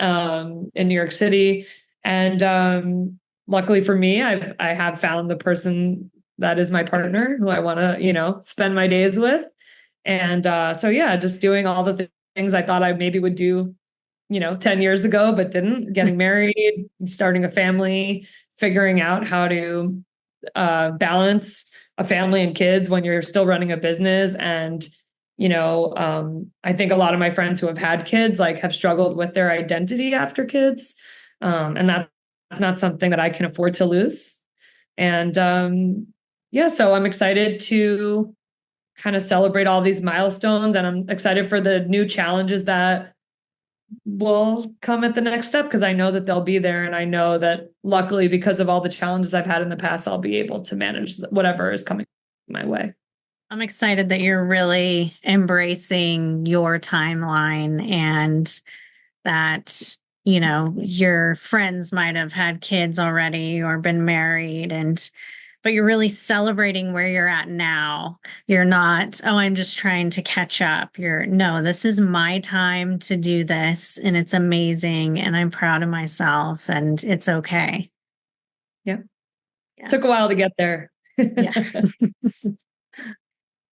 in New York City. And luckily for me, I have found the person that is my partner, who I want to, spend my days with. And so yeah, just doing all the things I thought I maybe would do, 10 years ago, but didn't. Getting married, starting a family, figuring out how to balance a family and kids when you're still running a business. And, I think a lot of my friends who have had kids like have struggled with their identity after kids. And that's not something that I can afford to lose. And yeah, so I'm excited to kind of celebrate all these milestones. And I'm excited for the new challenges that will come at the next step, because I know that they'll be there. And I know that luckily, because of all the challenges I've had in the past, I'll be able to manage whatever is coming my way. I'm excited that you're really embracing your timeline, and that, your friends might have had kids already or been married, but you're really celebrating where you're at now. You're not, oh, I'm just trying to catch up. No, this is my time to do this, and it's amazing, and I'm proud of myself, and it's okay. Yeah. Took a while to get there. Yeah.